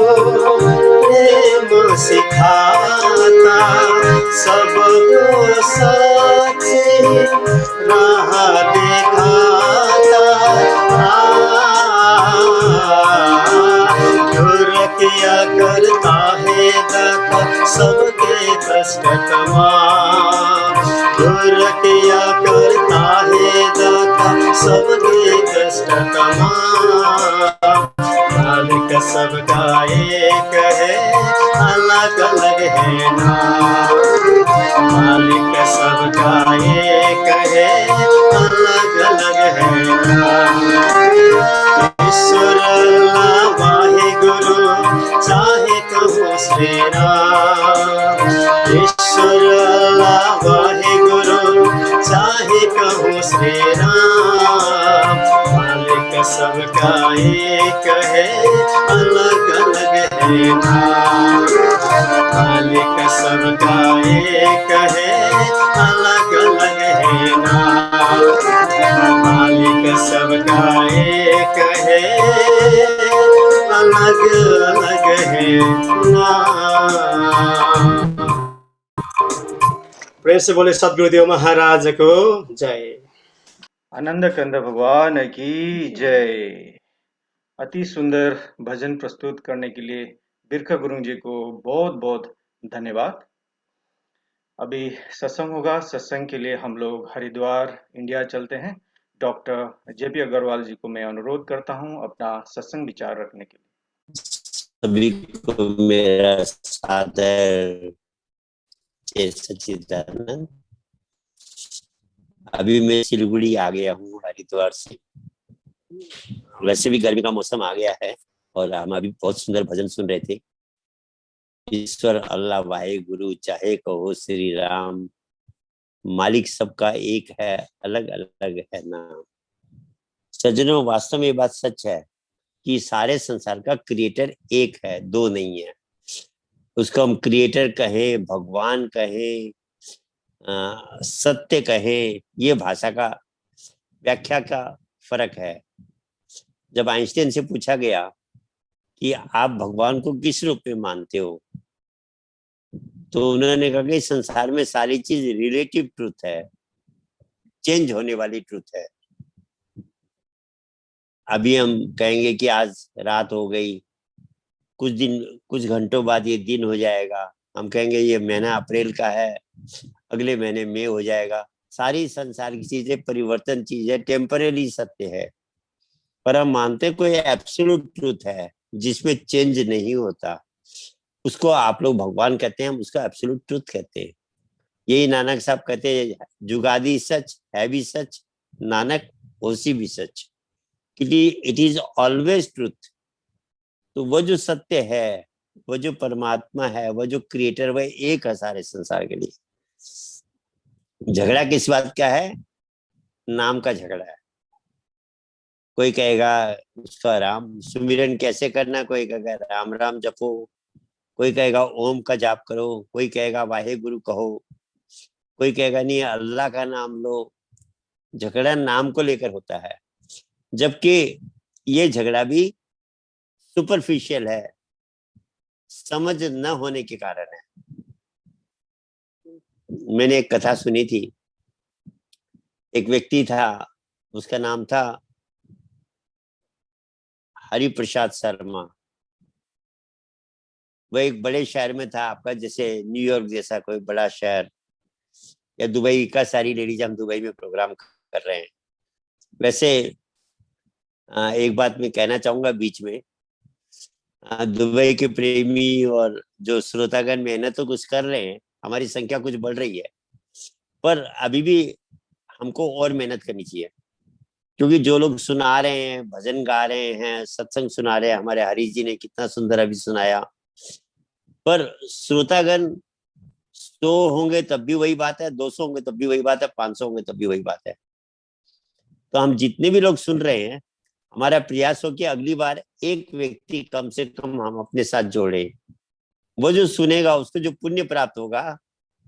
प्रेम सिखाता, सबको सच राह दिखाता। दूर किया करता है दाता, सबके कष्ट तमाम। दूर किया करता है दाता, सबके कष्ट तमाम। मालिक सबका एक है, अलग अलग है नाम। मालिक सबका एक है, अलग अलग है नाम। ईश्वर अल्लाह वाहे गुरु, चाहे कहो श्री राम। ईश्वर अल्लाह वाहे गुरु, चाहे कहो श्री राम। मालिक सबका एक है, अलग अलग है नाम। मालिक सबका एक है, अलग अलग है नाम। मालिक सबका एक है, अलग अलग है नाम। प्रेम से बोले सद्गुरुदेव महाराज को जय। आनंद कंद भगवान की जय। अति सुंदर भजन प्रस्तुत करने के लिए बिरखा गुरुंग जी को बहुत बहुत धन्यवाद। अभी सत्संग होगा। सत्संग के लिए हम लोग हरिद्वार इंडिया चलते हैं। डॉक्टर जेपी अग्रवाल जी को मैं अनुरोध करता हूं अपना सत्संग विचार रखने के लिए। सभी को मेरा सादर जय सच्चिदानंद। अभी मैं सिलीगुड़ी आ गया हूँ हरिद्वार से। वैसे भी गर्मी का मौसम आ गया है और हम अभी बहुत सुंदर भजन सुन रहे थे। ईश्वर अल्लाह वाहे गुरु चाहे कहो श्री राम, मालिक सबका एक है अलग अलग है नाम। सज्जनों, वास्तव में ये बात सच है कि सारे संसार का क्रिएटर एक है, दो नहीं है। उसको हम क्रिएटर कहें, भगवान कहें, सत्य कहें, ये भाषा का व्याख्या का फर्क है। जब आइंस्टाइन से पूछा गया कि आप भगवान को किस रूप में मानते हो, तो उन्होंने कहा कि संसार में सारी चीज रिलेटिव ट्रूथ है, चेंज होने वाली ट्रूथ है। अभी हम कहेंगे कि आज रात हो गई, कुछ घंटों बाद ये दिन हो जाएगा। हम कहेंगे ये महीना अप्रैल का है, अगले महीने मई हो जाएगा। सारी संसार की चीजें परिवर्तन चीज है, टेम्परेरी सत्य है। पर हम मानते कोई एब्सोल्यूट ट्रूथ है जिसमें चेंज नहीं होता। उसको आप लोग भगवान कहते हैं, हम उसका एब्सोल्यूट ट्रूथ कहते हैं। यही नानक साहब कहते हैं, जुगादी सच है भी सच, नानक होसी भी सच, क्योंकि इट इज ऑलवेज ट्रूथ। तो वो जो सत्य है, वो जो परमात्मा है, वो जो क्रिएटर, वह एक है सारे संसार के लिए। झगड़ा किस बात का है? नाम का झगड़ा है। कोई कहेगा उसका राम सुमिरन कैसे करना, कोई कहेगा राम राम जपो, कोई कहेगा ओम का जाप करो, कोई कहेगा वाहे गुरु कहो, कोई कहेगा नहीं अल्लाह का नाम लो। झगड़ा नाम को लेकर होता है, जबकि ये झगड़ा भी सुपरफिशियल है, समझ न होने के कारण है। मैंने एक कथा सुनी थी। एक व्यक्ति था, उसका नाम था हरिप्रसाद शर्मा। वह एक बड़े शहर में था, आपका जैसे न्यूयॉर्क जैसा कोई बड़ा शहर, या दुबई का। सारी लेडीज हम दुबई में प्रोग्राम कर रहे हैं। वैसे एक बात मैं कहना चाहूंगा बीच में, दुबई के प्रेमी और जो श्रोतागण मेहनत तो कुछ कर रहे हैं, हमारी संख्या कुछ बढ़ रही है, पर अभी भी हमको और मेहनत करनी चाहिए। क्योंकि जो लोग सुना रहे हैं, भजन गा रहे हैं, सत्संग सुना रहे हैं, हमारे हरी जी ने कितना सुंदर अभी सुनाया, पर श्रोतागण 100 होंगे तब भी वही बात है, 200 होंगे तब भी वही बात है, 500 होंगे तब भी वही बात है। तो हम जितने भी लोग सुन रहे हैं, हमारा प्रयास हो कि अगली बार एक व्यक्ति कम से कम हम अपने साथ जोड़े। वो जो सुनेगा उसको जो पुण्य प्राप्त होगा,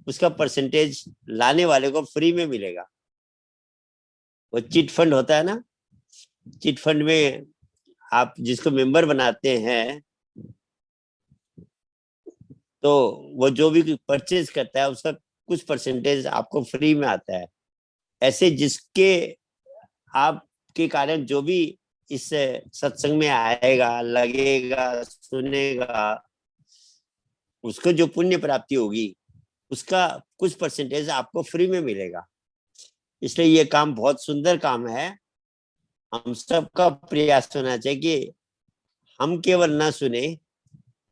उसका परसेंटेज लाने वाले को फ्री में मिलेगा। वो चिट फंड होता है ना, चिट फंड में आप जिसको मेंबर बनाते हैं, तो वो जो भी परचेज करता है उसका कुछ परसेंटेज आपको फ्री में आता है। ऐसे जिसके आपके कारण जो भी इस सत्संग में आएगा, लगेगा, सुनेगा, उसको जो पुण्य प्राप्ति होगी उसका कुछ परसेंटेज आपको फ्री में मिलेगा। इसलिए ये काम बहुत सुंदर काम है। हम सबका प्रयास होना चाहिए कि हम केवल ना सुने,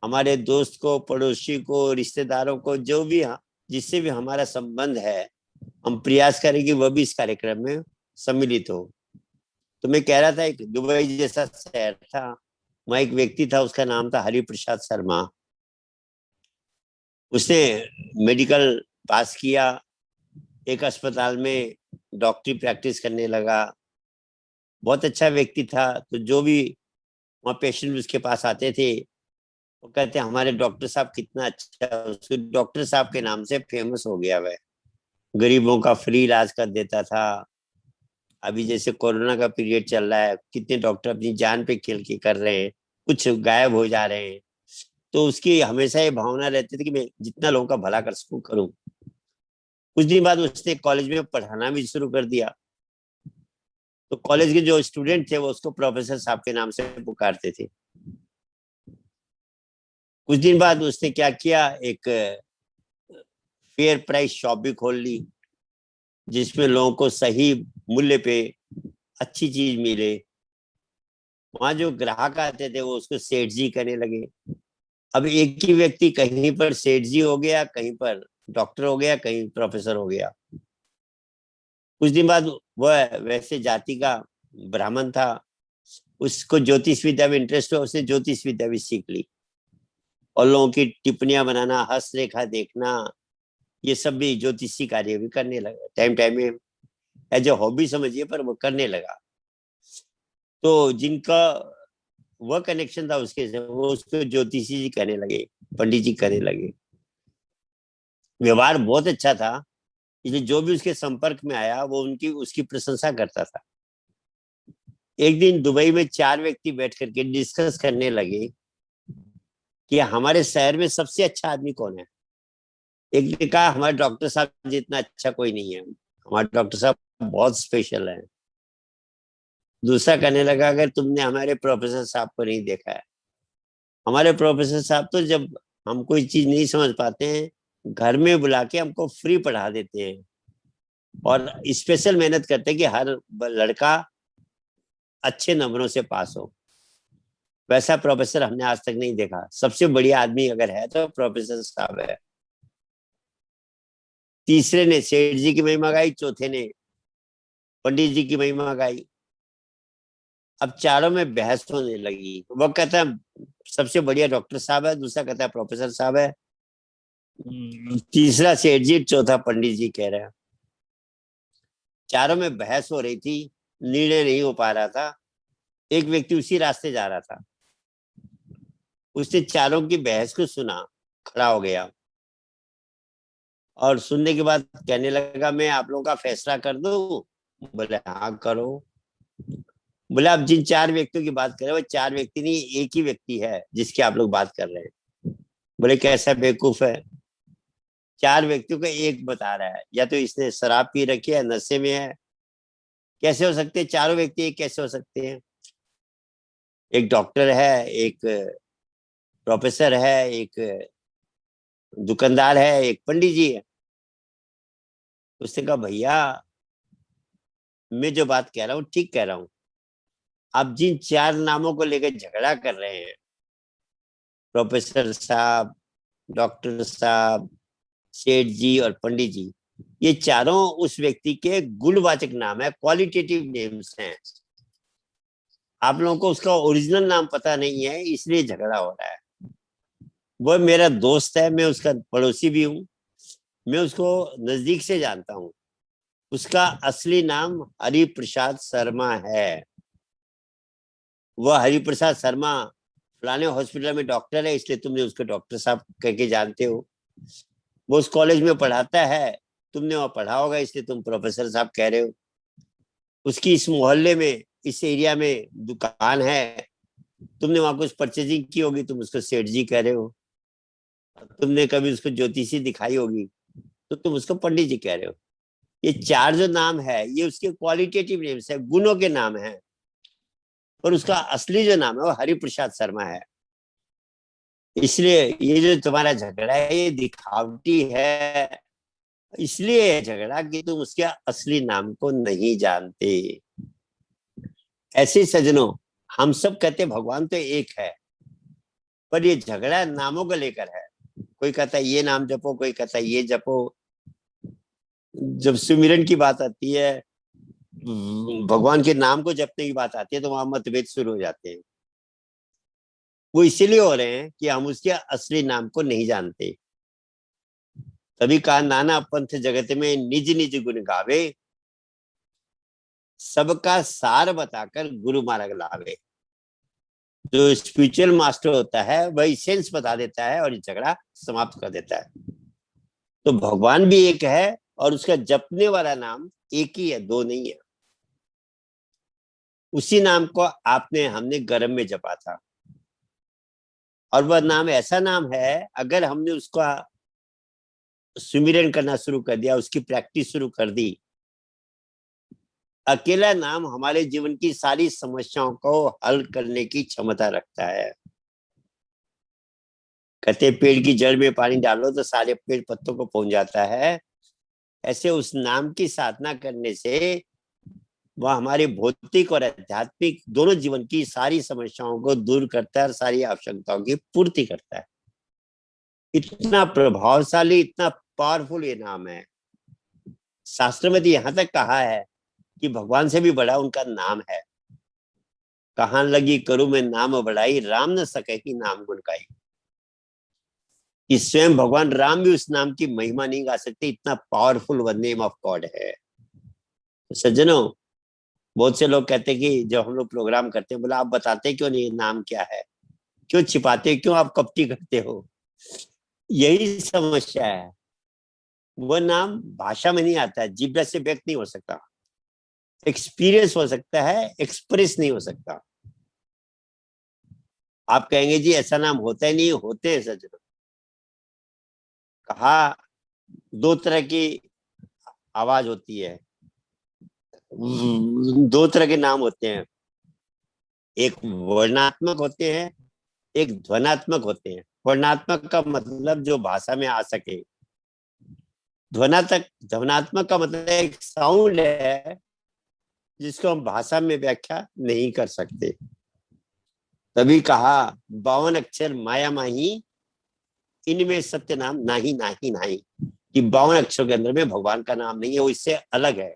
हमारे दोस्त को, पड़ोसी को, रिश्तेदारों को, जो भी जिससे भी हमारा संबंध है, हम प्रयास करें कि वह भी इस कार्यक्रम में सम्मिलित हो। तो मैं कह रहा था, एक दुबई जैसा शहर था, वहाँ एक व्यक्ति था, उसका नाम था हरिप्रसाद शर्मा। उसने मेडिकल पास किया, एक अस्पताल में डॉक्टरी प्रैक्टिस करने लगा। बहुत अच्छा व्यक्ति था। तो जो भी वहाँ पेशेंट उसके पास आते थे, वो कहते हमारे डॉक्टर साहब कितना अच्छा, उसके डॉक्टर साहब के नाम से फेमस हो गया। वह गरीबों का फ्री इलाज कर देता था। अभी जैसे कोरोना का पीरियड चल रहा है, कितने डॉक्टर अपनी जान पे खेल के कर रहे हैं, कुछ गायब हो जा रहे हैं। तो उसकी हमेशा ये भावना रहती थी कि मैं जितना लोगों का भला कर सकूं करूं। कुछ दिन बाद उसने कॉलेज में पढ़ाना भी शुरू कर दिया। तो कॉलेज के जो स्टूडेंट थे वो उसको प्रोफेसर साहब के नाम से पुकारते थे। कुछ दिन बाद उसने क्या किया, एक फेयर प्राइस शॉप भी खोल ली, जिसमें लोगों को सही मूल्य पे अच्छी चीज मिले। वहां जो ग्राहक आते थे वो उसको सेठ जी कहने लगे। अब एक ही व्यक्ति कहीं पर सेठ जी हो गया, कहीं पर डॉक्टर हो गया, कहीं प्रोफेसर हो गया। कुछ दिन बाद वह वैसे जाति का ब्राह्मण था, उसको ज्योतिष विद्या में इंटरेस्ट हुआ, उसने ज्योतिष विद्या भी सीख ली और लोगों की टिप्पणियां बनाना, हस्तरेखा देखना, ये सब भी ज्योतिषी कार्य भी करने लगा। टाइम टाइम में एज ए हॉबी समझिए, पर वो करने लगा। तो जिनका वह कनेक्शन था उसके से, वो उसको ज्योतिषी जी कहने लगे, पंडित जी कहने लगे। व्यवहार बहुत अच्छा था, इसलिए जो भी उसके संपर्क में आया वो उनकी उसकी प्रशंसा करता था। एक दिन दुबई में 4 व्यक्ति बैठ करके डिस्कस करने लगे कि हमारे शहर में सबसे अच्छा आदमी कौन है। एक ने कहा हमारे डॉक्टर साहब जितना अच्छा कोई नहीं है, हमारे डॉक्टर साहब बहुत स्पेशल है। दूसरा कहने लगा अगर तुमने हमारे प्रोफेसर साहब को नहीं देखा है, हमारे प्रोफेसर साहब तो जब हम कोई चीज नहीं समझ पाते हैं घर में बुला के हमको फ्री पढ़ा देते हैं और स्पेशल मेहनत करते हैं कि हर लड़का अच्छे नंबरों से पास हो। वैसा प्रोफेसर हमने आज तक नहीं देखा। सबसे बढ़िया आदमी अगर है तो प्रोफेसर साहब है। तीसरे ने सेठ जी की महिमा गाई, चौथे ने पंडित जी की महिमा गाई। अब चारों में बहस होने लगी। वो कहता है सबसे बढ़िया डॉक्टर साहब है, दूसरा कहता है प्रोफेसर साहब है, तीसरा सेठ जी, चौथा पंडित जी कह रहे हैं। चारों में बहस हो रही थी, निर्णय नहीं हो पा रहा था। एक व्यक्ति उसी रास्ते जा रहा था, उसने चारों की बहस को सुना, खड़ा हो गया और सुनने के बाद कहने लगा मैं आप लोगों का फैसला कर दूं। बोले हाँ करो। बोले आप जिन 4 व्यक्तियों की बात कर रहे हो वो 4 व्यक्ति नहीं, एक ही व्यक्ति है जिसकी आप लोग बात कर रहे हैं। बोले कैसा बेवकूफ है, 4 व्यक्तियों का एक बता रहा है, या तो इसने शराब पी रखी है, नशे में है। कैसे हो सकते हैं चारों व्यक्ति एक कैसे हो सकते हैं? एक डॉक्टर है, एक प्रोफेसर है, एक दुकानदार है, एक पंडित जी है। उसने कहा भैया मैं जो बात कह रहा हूँ ठीक कह रहा हूँ। आप जिन 4 नामों को लेकर झगड़ा कर रहे हैं, प्रोफेसर साहब, डॉक्टर साहब, सेठ जी और पंडित जी, ये चारों उस व्यक्ति के गुणवाचक नाम है, क्वालिटेटिव नेम्स हैं। आप लोगों को उसका ओरिजिनल नाम पता नहीं है, इसलिए झगड़ा हो रहा है। वो मेरा दोस्त है, मैं उसका पड़ोसी भी हूँ, मैं उसको नजदीक से जानता हूँ। उसका असली नाम हरिप्रसाद शर्मा है। वह हरिप्रसाद शर्मा फलाने हॉस्पिटल में डॉक्टर है, इसलिए तुमने उसको डॉक्टर साहब कह के जानते हो। वो उस कॉलेज में पढ़ाता है, तुमने वहां पढ़ा होगा इसलिए तुम प्रोफेसर साहब कह रहे हो। उसकी इस मोहल्ले में, इस एरिया में दुकान है, तुमने वहां कुछ परचेजिंग की होगी, तुम उसको सेठ जी कह रहे हो। तुमने कभी उसको ज्योतिषी दिखाई होगी तो तुम उसको पंडित जी कह रहे हो। ये 4 जो नाम है ये उसके क्वालिटेटिव नेम्स है, गुणों के नाम है। और उसका असली जो नाम है वो हरिप्रसाद शर्मा है। इसलिए ये जो तुम्हारा झगड़ा है ये दिखावटी है, इसलिए झगड़ा कि तुम उसके असली नाम को नहीं जानते। ऐसे सजनों, हम सब कहते भगवान तो एक है, पर ये झगड़ा नामों को लेकर है। कोई कहता है ये नाम जपो, कोई कहता है ये जपो। जब सुमिरन की बात आती है, भगवान के नाम को जपने की बात आती है, तो वहां मतभेद शुरू हो जाते हैं। वो इसीलिए हो रहे हैं कि हम उसके असली नाम को नहीं जानते। तभी कहा नाना पंथ जगत में निज निज गुण गावे, सबका सार बताकर गुरु मार्ग लावे। जो स्पिरिचुअल मास्टर होता है वही सेंस बता देता है और झगड़ा समाप्त कर देता है। तो भगवान भी एक है और उसका जपने वाला नाम एक ही है, 2 नहीं है। उसी नाम को आपने हमने गर्भ में जपा था, और वह नाम ऐसा नाम है अगर हमने उसका सुमिरन करना शुरू कर दिया, उसकी प्रैक्टिस शुरू कर दी, अकेला नाम हमारे जीवन की सारी समस्याओं को हल करने की क्षमता रखता है। कहते पेड़ की जड़ में पानी डालो तो सारे पेड़ पत्तों को पहुंच जाता है। ऐसे उस नाम की साधना करने से वह हमारी भौतिक और आध्यात्मिक दोनों जीवन की सारी समस्याओं को दूर करता है और सारी आवश्यकताओं की पूर्ति करता है। इतना प्रभावशाली, इतना पावरफुल ये नाम है। शास्त्र में तो यहां तक कहा है कि भगवान से भी बड़ा उनका नाम है। कहां लगी करूं मैं नाम बढ़ाई, राम न सके कि नाम गुण गाई। कि स्वयं भगवान राम भी उस नाम की महिमा नहीं गा सकते, इतना powerful one name of God है। तो सज्जनों, बहुत से लोग कहते हैं कि जब हम लोग प्रोग्राम करते हैं, बोला आप बताते क्यों नहीं नाम क्या है, क्यों छिपाते, क्यों आप कपटी करते हो? यही समस्या है। वह नाम भाषा में नहीं आता है, जिब्रा से व्यक्त नहीं हो सकता, एक्सपीरियंस हो सकता है, एक्सप्रेस नहीं हो सकता। आप कहेंगे जी ऐसा नाम होता ही नहीं, होते हैं सज्जनों। कहा दो तरह की आवाज होती है, दो तरह के नाम होते हैं, एक वर्णात्मक होते हैं, एक ध्वनात्मक होते हैं। वर्णात्मक का मतलब जो भाषा में आ सके, ध्वनात्मक का मतलब एक साउंड है जिसको हम भाषा में व्याख्या नहीं कर सकते। तभी कहा 52 अक्षर माया माही, इनमें सत्य नाम नाही नाही नाही। कि 52 अक्षरों के अंदर में भगवान का नाम नहीं है, वो इससे अलग है।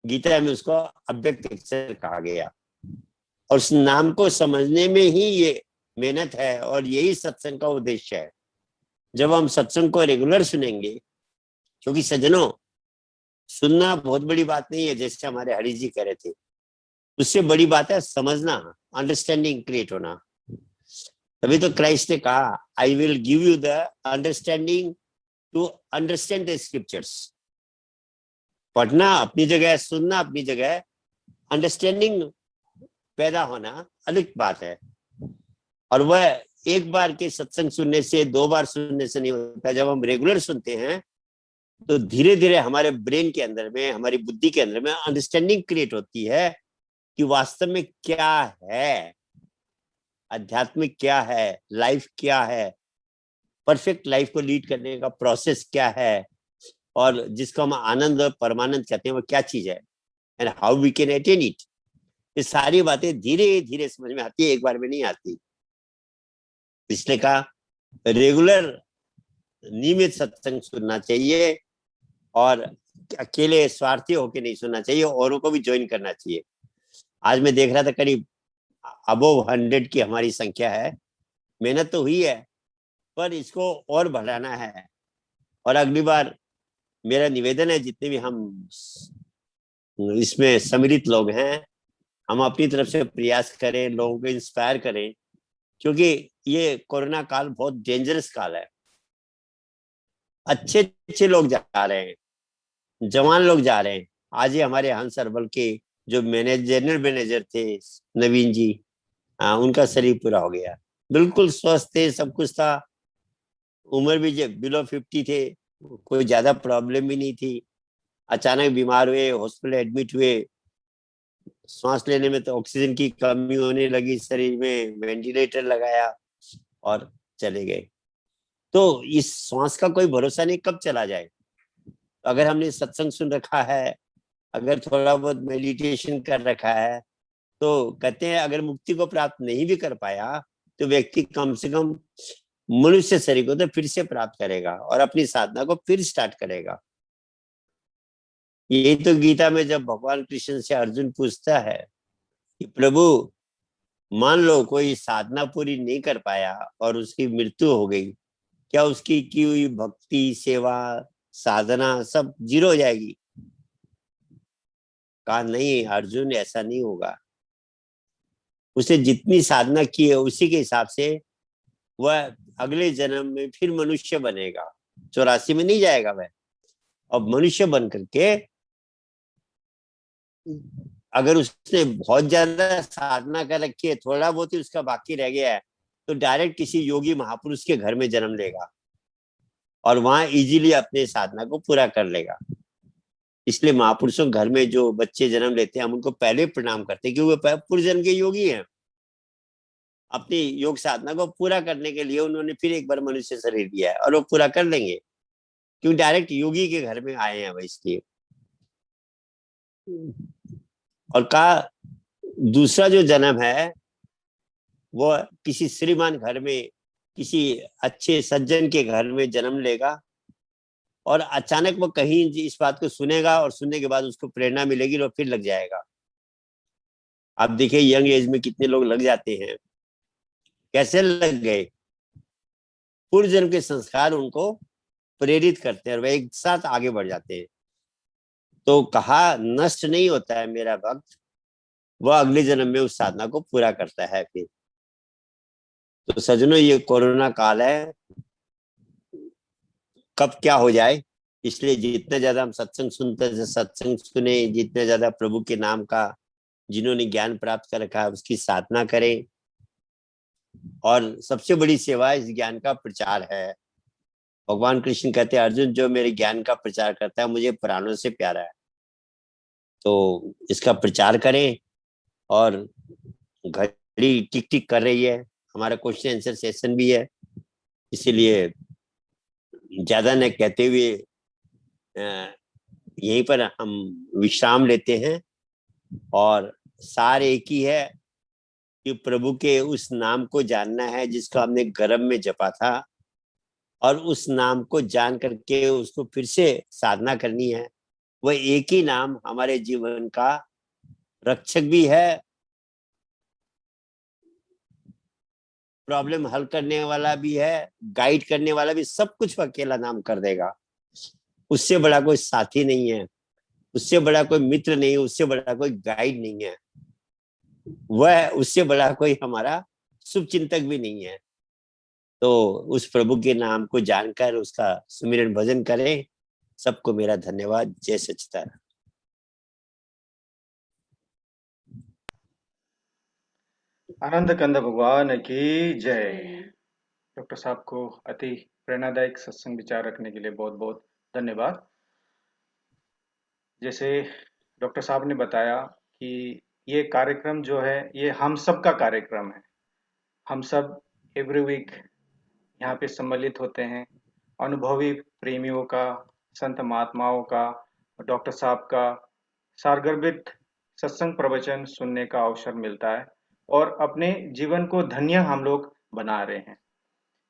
गीता में उसको अव्यक्त अक्षर कहा गया, और उस नाम को समझने में ही ये मेहनत है, और यही सत्संग का उद्देश्य है। जब हम सत्संग को रेगुलर सुनेंगे, क्योंकि सज्जनों सुनना बहुत बड़ी बात नहीं है, जैसे हमारे हरि जी कह रहे थे, उससे बड़ी बात है समझना, अंडरस्टैंडिंग क्रिएट होना। तभी तो क्राइस्ट ने कहा I will give you the understanding to understand the scriptures. पढ़ना अपनी जगह, सुनना अपनी जगह, अंडरस्टैंडिंग पैदा होना अलग बात है। और वह एक बार के सत्संग सुनने से, 2 बार सुनने से नहीं होता। जब हम रेगुलर सुनते हैं तो धीरे धीरे हमारे ब्रेन के अंदर में, हमारी बुद्धि के अंदर में अंडरस्टैंडिंग क्रिएट होती है कि वास्तव में क्या है, आध्यात्मिक क्या है, लाइफ क्या है, परफेक्ट लाइफ को लीड करने का प्रोसेस क्या है, और जिसको हम आनंद और परमानंद कहते हैं वो क्या चीज है, and how we can attain it. ये सारी बातें धीरे धीरे समझ में आती है, एक बार में नहीं आती। इसलिए कहा रेगुलर नियमित सत्संग सुनना चाहिए, और अकेले स्वार्थी होके नहीं सुनना चाहिए, औरों को भी ज्वाइन करना चाहिए। आज मैं देख रहा था करीब अबोव 100 की हमारी संख्या है। मेहनत तो हुई है, पर इसको और बढ़ाना है। और अगली बार मेरा निवेदन है, जितने भी हम इसमें सम्मिलित लोग हैं, हम अपनी तरफ से प्रयास करें, लोगों को इंस्पायर करें, क्योंकि ये कोरोना काल बहुत डेंजरस काल है। अच्छे अच्छे लोग जा रहे हैं, जवान लोग जा रहे हैं। आज ही हमारे हंस हर्बल के जो जनरल मैनेजर थे नवीन जी, उनका शरीर पूरा हो गया, बिल्कुल स्वस्थ थे, सब कुछ था, उम्र भी बिलो 50 थे, कोई ज्यादा प्रॉब्लम भी नहीं थी। अचानक बीमार हुए, हॉस्पिटल एडमिट हुए, सांस लेने में तो ऑक्सीजन की कमी होने लगी शरीर में, वेंटिलेटर लगाया और चले गए। तो इस सांस का कोई भरोसा नहीं कब चला जाए। अगर हमने सत्संग सुन रखा है, अगर थोड़ा बहुत मेडिटेशन कर रखा है, तो कहते हैं अगर मुक्ति को प्राप्त नहीं भी कर पाया तो व्यक्ति कम से कम मनुष्य शरीर को तो फिर से प्राप्त करेगा और अपनी साधना को फिर स्टार्ट करेगा। यही तो गीता में जब भगवान कृष्ण से अर्जुन पूछता है कि प्रभु मान लो कोई साधना पूरी नहीं कर पाया और उसकी मृत्यु हो गई, क्या उसकी की हुई भक्ति, सेवा, साधना सब जीरो हो जाएगी? कहा नहीं अर्जुन, ऐसा नहीं होगा। उसे जितनी साधना की है उसी के हिसाब से वह अगले जन्म में फिर मनुष्य बनेगा, 84 में नहीं जाएगा वह। अब मनुष्य बन करके अगर उसने बहुत ज्यादा साधना कर रखी है, थोड़ा बहुत ही उसका बाकी रह गया है, तो डायरेक्ट किसी योगी महापुरुष के घर में जन्म लेगा और वहां इजीली अपने साधना को पूरा कर लेगा। इसलिए महापुरुषों के घर में जो बच्चे जन्म लेते हैं, हम उनको पहले प्रणाम करते हैं, क्योंकि वो पूर्व जन्म के योगी हैं। अपनी योग साधना को पूरा करने के लिए उन्होंने फिर एक बार मनुष्य शरीर लिया है और वो पूरा कर लेंगे, क्योंकि डायरेक्ट योगी के घर में आए हैं। इसलिए और कहा दूसरा जो जन्म है वो किसी श्रीमान घर में, किसी अच्छे सज्जन के घर में जन्म लेगा, और अचानक वो कहीं इस बात को सुनेगा और सुनने के बाद उसको प्रेरणा मिलेगी और फिर लग जाएगा। आप देखिए यंग एज में कितने लोग लग जाते हैं, कैसे लग गए? पूर्व जन्म के संस्कार उनको प्रेरित करते हैं और वह एक साथ आगे बढ़ जाते हैं। तो कहा नष्ट नहीं होता है मेरा भक्त, वह अगले जन्म में उस साधना को पूरा करता है फिर। तो सज्जनों, ये कोरोना काल है, कब क्या हो जाए, इसलिए जितना ज्यादा हम सत्संग सुनते, सत्संग सुने, जितना ज्यादा प्रभु के नाम का जिन्होंने ज्ञान प्राप्त कर रखा है उसकी साधना करें। और सबसे बड़ी सेवा इस ज्ञान का प्रचार है। भगवान कृष्ण कहते हैं, अर्जुन जो मेरे ज्ञान का प्रचार करता है मुझे प्राणों से प्यारा है। तो इसका प्रचार करें। और घड़ी टिक टिक कर रही है, हमारा क्वेश्चन आंसर सेशन भी है, इसीलिए ज्यादा न कहते हुए यहीं पर हम विश्राम लेते हैं। और सार एक ही है कि प्रभु के उस नाम को जानना है जिसको हमने गर्भ में जपा था, और उस नाम को जान करके उसको फिर से साधना करनी है। वह एक ही नाम हमारे जीवन का रक्षक भी है, प्रॉब्लम हल करने वाला भी है, गाइड करने वाला भी, सब कुछ अकेला नाम कर देगा। उससे बड़ा कोई साथी नहीं है, उससे बड़ा कोई मित्र नहीं, उससे बड़ा कोई गाइड नहीं है, वह उससे बड़ा कोई हमारा शुभ चिंतक भी नहीं है। तो उस प्रभु के नाम को जानकर उसका सुमिरन भजन करें। सबको मेरा धन्यवाद। जय सच्चिदानंद। आनंद कंद भगवान की जय। डॉक्टर साहब को अति प्रेरणादायक सत्संग विचार रखने के लिए बहुत बहुत धन्यवाद। जैसे डॉक्टर साहब ने बताया कि ये कार्यक्रम जो है ये हम सब का कार्यक्रम है। हम सब एवरी वीक यहाँ पे सम्मिलित होते हैं। अनुभवी प्रेमियों का, संत महात्माओं का, डॉक्टर साहब का सारगर्भित सत्संग प्रवचन सुनने का अवसर मिलता है और अपने जीवन को धन्य हम लोग बना रहे हैं।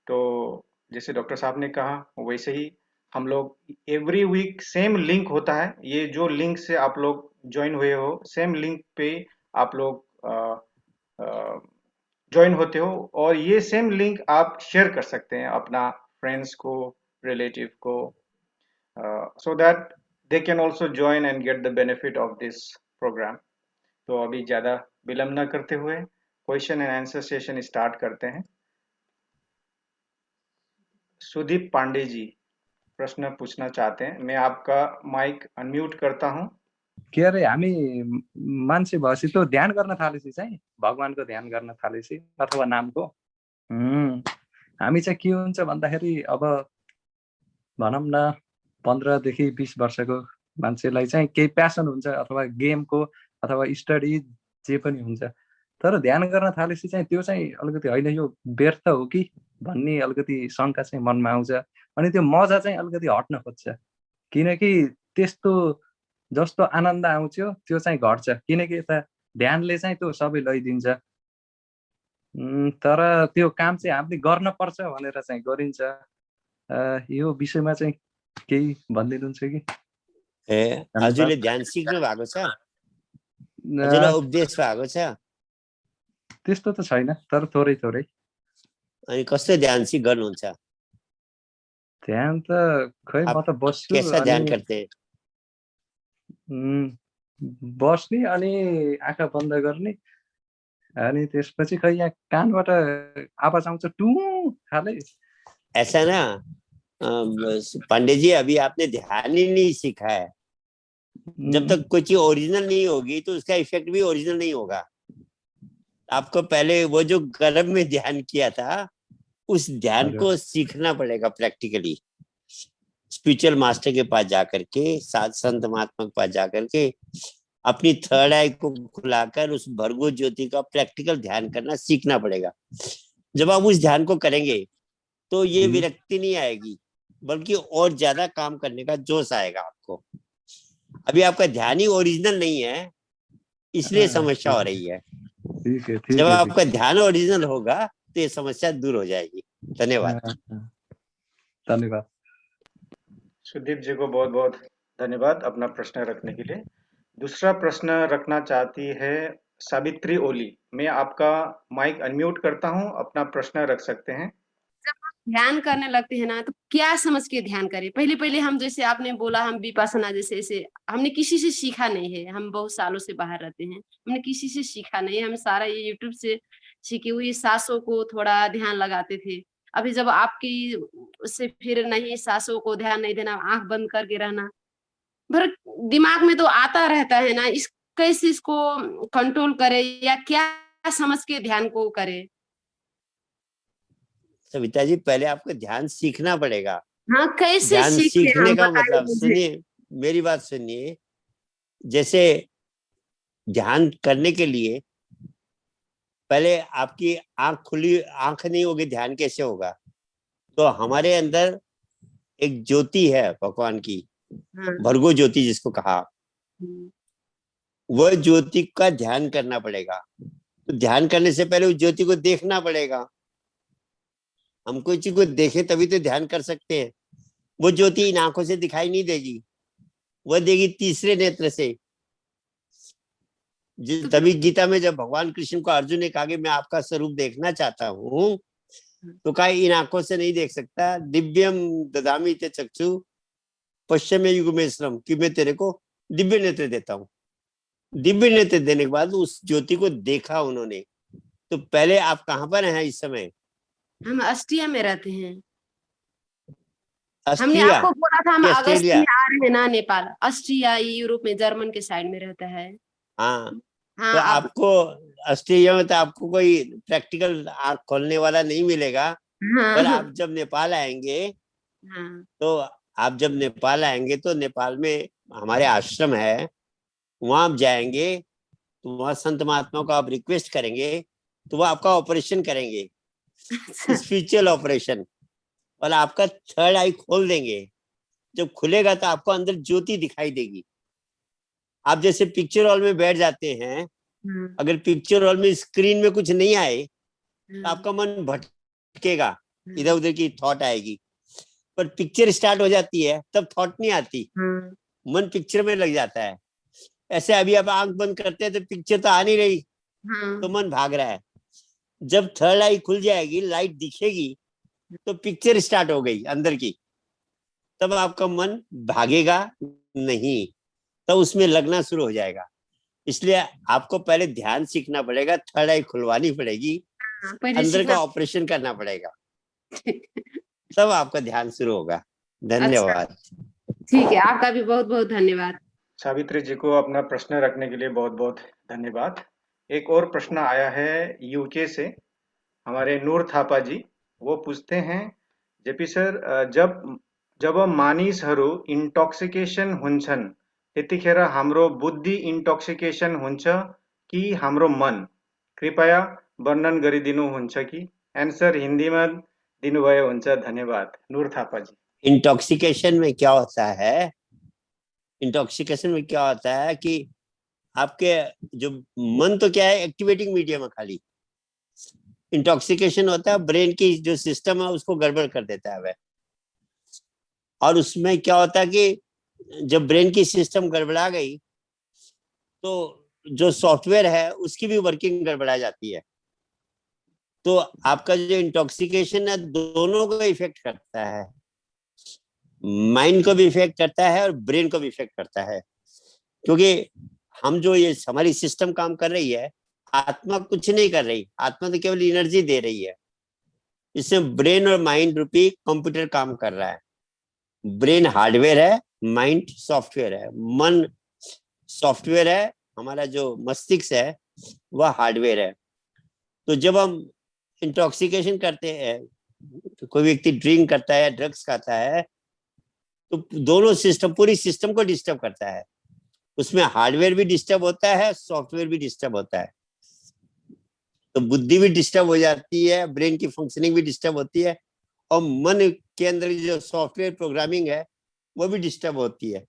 तो जैसे डॉक्टर साहब ने कहा वैसे ही हम लोग एवरी वीक सेम लिंक होता है, ये जो लिंक से आप लोग ज्वाइन हुए हो सेम लिंक पे आप लोग ज्वाइन होते हो और ये सेम लिंक आप शेयर कर सकते हैं अपना फ्रेंड्स को, रिलेटिव को, so that they can also join and get the benefit of this programme. तो अभी ज़्यादा विलंब न करते हुए question and answer session start करते हैं। सुदीप पांडे जी प्रश्न पूछना चाहते हैं। मैं आपका माइक अनम्यूट करता हूं। के अरे हामी मान्छे भएपछि त ध्यान गर्न थालेपछि चाहिँ भगवानको ध्यान गर्न थालेपछि अथवा नामको हामी चाहिँ के हुन्छ भन्दाखेरि अब भनौँ न 15 देखि 20 वर्षको मान्छेलाई चाहिँ केही प्यासन हुन्छ अथवा गेमको अथवा स्टडी जे पनि हुन्छ, तर ध्यान गर्न थालेपछि चाहिँ त्यो चाहिँ अलिकति होइन यो व्यर्थ हो कि भन्ने अलिकति शङ्का चाहिँ मनमा आउँछ। अनि त्यो मजा चाहिँ अलिकति हट्न खोज्छ, किनकि त्यस्तो जस्तो आनन्द आउँथ्यो त्यो चाहिँ घट्छ, किनकि यता ध्यानले चाहिँ त्यो सबै लैदिन्छ। तर त्यो काम चाहिँ हामीले गर्न पर्छ भनेर चाहिँ गरिन्छ। यो विषयमा चाहिँ केही भनिदिनुहुन्छ कि? हजुरले ध्यान सिक्नु भएको छ? हजुरलाई उपदेश भएको छ? त्यस्तो त छैन, तर थोरै थोरै। अनि कस्तो ध्यान सिक गर्नुहुन्छ? ध्यान त खै म त बस्छु कैसा ध्यान करते हैं? बस्ने अनि आँखा बन्द गर्ने अनि त्यसपछि खै यहाँ कानबाट आवाज आउँछ टु खाले। ऐसा ना पांडे जी, अभी आपने ध्यान ही नहीं सीखा है। जब तक कोई चीज ओरिजिनल नहीं होगी तो उसका इफेक्ट भी ओरिजिनल नहीं होगा। आपको पहले वो जो गर्भ में ध्यान किया था उस ध्यान को सीखना पड़ेगा प्रैक्टिकली। स्पिरिचुअल मास्टर के पास जाकर के, साथ संत महात्मा के पास जाकर के अपनी थर्ड आई को खुलाकर उस भर्गो ज्योति का प्रैक्टिकल ध्यान करना सीखना पड़ेगा। जब आप उस ध्यान को करेंगे तो ये विरक्ति नहीं आएगी, बल्कि और ज्यादा काम करने का जोश आएगा आपको। अभी आपका ध्यान ही ओरिजिनल नहीं है इसलिए समस्या हो रही है। ठीक है, ठीक जब है, आपका ध्यान ओरिजिनल होगा तो ये समस्या दूर हो जाएगी। धन्यवाद। धन्यवाद। सुदीप जी को बहुत बहुत धन्यवाद अपना प्रश्न रखने के लिए। दूसरा प्रश्न रखना चाहती है सावित्री ओली। मैं आपका माइक अनम्यूट करता हूं, अपना प्रश्न रख सकते हैं। ध्यान करने लगते हैं ना, तो क्या समझ के ध्यान करें? पहले पहले हम, जैसे आपने बोला, हम विपश्यना जैसे ऐसे हमने किसी से सीखा नहीं है, हम बहुत सालों से बाहर रहते हैं, हमने किसी से सीखा नहीं है, हम सारा ये यूट्यूब से सीखी हुई सांसों को थोड़ा ध्यान लगाते थे। अभी जब आपकी उससे फिर नहीं, सांसों को ध्यान नहीं देना, आंख बंद करके रहना, पर दिमाग में तो आता रहता है ना, इस कैसे इसको कंट्रोल करे या क्या समझ के ध्यान को करे? सविता जी, पहले आपको ध्यान सीखना पड़ेगा। हाँ, कैसे ध्यान सीखे सीखने हम, का बताइए मतलब, मुझे। सुनिए मेरी बात सुनिए। जैसे ध्यान करने के लिए पहले आपकी आंख खुली, आंख नहीं होगी, ध्यान कैसे होगा? तो हमारे अंदर एक ज्योति है भगवान की, हाँ। भर्गो ज्योति जिसको कहा, हम्म। वह ज्योति का ध्यान करना पड़ेगा। तो ध्यान करने से पहले उस ज्योति को देखना पड़ेगा। हम कोई चीज को देखें तभी तो ध्यान कर सकते हैं। वो ज्योति इन आंखों से दिखाई नहीं देगी, वह देगी तीसरे नेत्र से। तभी गीता में जब भगवान कृष्ण को अर्जुन ने कहा कि मैं आपका स्वरूप देखना चाहता हूँ, तो कहा इन आंखों से नहीं देख सकता, दिव्यम ददामी ते चक्षु पश्चिम युगमेश्वरम, कि मैं तेरे को दिव्य नेत्र देता हूँ। दिव्य नेत्र देने के बाद उस ज्योति को देखा उन्होंने। तो पहले आप कहाँ पर हैं इस समय? हम ऑस्ट्रिया में रहते हैं। हमने ऑस्ट्रिया आपको बोला था हम कि अगस्त ऑस्ट्रेलिया? में आ रहे हैं ना नेपाल। ऑस्ट्रिया यूरोप में, जर्मन के साइड में रहता है। हाँ, हाँ, तो आप। आपको ऑस्ट्रेलिया में तो आपको कोई प्रैक्टिकल आंख खोलने वाला नहीं मिलेगा। पर हाँ, आप जब नेपाल आएंगे, हाँ, तो आप जब नेपाल आएंगे तो नेपाल में हमारे आश्रम है, वहां आप जाएंगे तो वहां संत महात्मा को आप रिक्वेस्ट करेंगे तो वो आपका ऑपरेशन करेंगे, स्पिरिचुअल ऑपरेशन, और आपका थर्ड आई खोल देंगे। जब खुलेगा तो आपको अंदर ज्योति दिखाई देगी। आप जैसे पिक्चर हॉल में बैठ जाते हैं, अगर पिक्चर हॉल में स्क्रीन में कुछ नहीं आए तो आपका मन भटकेगा, इधर उधर की थॉट आएगी। पर पिक्चर स्टार्ट हो जाती है तब थॉट नहीं आती, मन पिक्चर में लग जाता है। ऐसे अभी आप आंख बंद करते हैं तो पिक्चर तो आ नहीं रही, तो मन भाग रहा है। जब थर्ड आई खुल जाएगी, लाइट दिखेगी, तो पिक्चर स्टार्ट हो गई अंदर की, तब आपका मन भागेगा नहीं, तब उसमें लगना शुरू हो जाएगा। इसलिए आपको पहले ध्यान सीखना पड़ेगा, थर्ड आई खुलवानी पड़ेगी, अंदर का ऑपरेशन करना पड़ेगा, तब आपका ध्यान शुरू होगा। धन्यवाद। ठीक है, आपका भी बहुत बहुत धन्यवाद। सावित्री जी को अपना प्रश्न रखने के लिए बहुत बहुत धन्यवाद। एक और प्रश्न आया है यूके से, हमारे नूर थापा जी। वो पूछते हैं, जेपी सर, जब मानिसहरू इन्टॉक्सिकेसन हुन्छन् त्यतिखेर हाम्रो बुद्धि इन्टॉक्सिकेसन हुन्छ कि हाम्रो मन? कृपया वर्णन गरिदिनुहुन्छ कि? आंसर हिंदीमा दिनुभए हुन्छ, धन्यवाद। नूर थापा जी। इंटॉक्सिकेशन में क्या होता है? इंटॉक्सिकेशन में क्या होता है कि आपके जो मन तो क्या है, एक्टिवेटिंग मीडियम है खाली। इंटॉक्सिकेशन होता है ब्रेन की जो सिस्टम है उसको गड़बड़ कर देता है वह। और उसमें क्या होता है कि जब ब्रेन की सिस्टम गड़बड़ा गई तो जो सॉफ्टवेयर है उसकी भी वर्किंग गड़बड़ा जाती है। तो आपका जो इंटॉक्सिकेशन है दोनों को इफेक्ट करता है, माइंड को भी इफेक्ट करता है और ब्रेन को भी इफेक्ट करता है। क्योंकि हम जो ये हमारी सिस्टम काम कर रही है, आत्मा कुछ नहीं कर रही, आत्मा तो केवल एनर्जी दे रही है। इसमें ब्रेन और माइंड रूपी कंप्यूटर काम कर रहा है। ब्रेन हार्डवेयर है, माइंड सॉफ्टवेयर है। मन सॉफ्टवेयर है, हमारा जो मस्तिष्क है वह हार्डवेयर है। तो जब हम इंटॉक्सिकेशन करते हैं, तो कोई व्यक्ति ड्रिंक करता है, ड्रग्स खाता है, तो दोनों सिस्टम, पूरी सिस्टम को डिस्टर्ब करता है। उसमें हार्डवेयर भी डिस्टर्ब होता है, सॉफ्टवेयर भी डिस्टर्ब होता है। तो बुद्धि भी डिस्टर्ब हो जाती है, ब्रेन की फंक्शनिंग भी डिस्टर्ब होती है, और मन के अंदर जो सॉफ्टवेयर प्रोग्रामिंग है वो भी डिस्टर्ब होती है।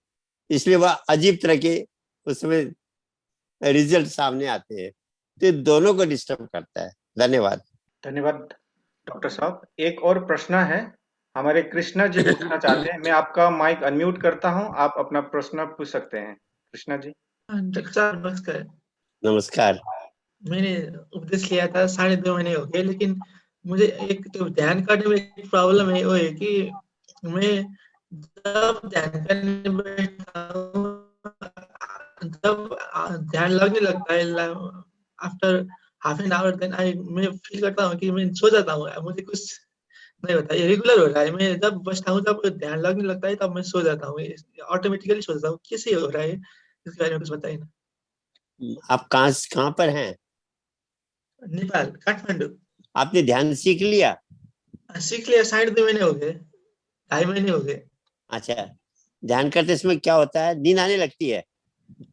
इसलिए वह अजीब तरह के उसमें रिजल्ट सामने आते हैं, तो ये दोनों को डिस्टर्ब करता है। धन्यवाद। धन्यवाद डॉक्टर साहब। एक और प्रश्न है, हमारे कृष्णा जी पूछना चाहते हैं। मैं आपका माइक अनम्यूट करता हूं, आप अपना प्रश्न पूछ सकते हैं। कृष्णा जी। डॉक्टर साहब नमस्कार। नमस्कार। मैंने उपदेश लिया था 2.5 महीने हो गए, लेकिन मुझे एक तो ध्यान करने में एक प्रॉब्लम है, वो है कि मैं जब ध्यान करने बैठता हूँ, जब ध्यान लगने लगता है after half an hour, then मैं फील करता हूँ कि मैं सो जाता हूँ। मुझे कुछ नहीं होता, ये रेगुलर हो रहा है। मैं जब बचता हूँ, जब ध्यान लगने लगता है, तब मैं सो जाता हूँ, ऑटोमेटिकली सो जाता हूँ। कैसे हो रहा है, इसके बारे में कुछ बताइए ना। आप कहाँ पर हैं? नेपाल, काठमांडू। आपने ध्यान सीख लिया? सीख लिया, 2.5 महीने हो गए, 2.5 महीने हो गए। अच्छा, ध्यान करते समय क्या होता है? नींद आने लगती है?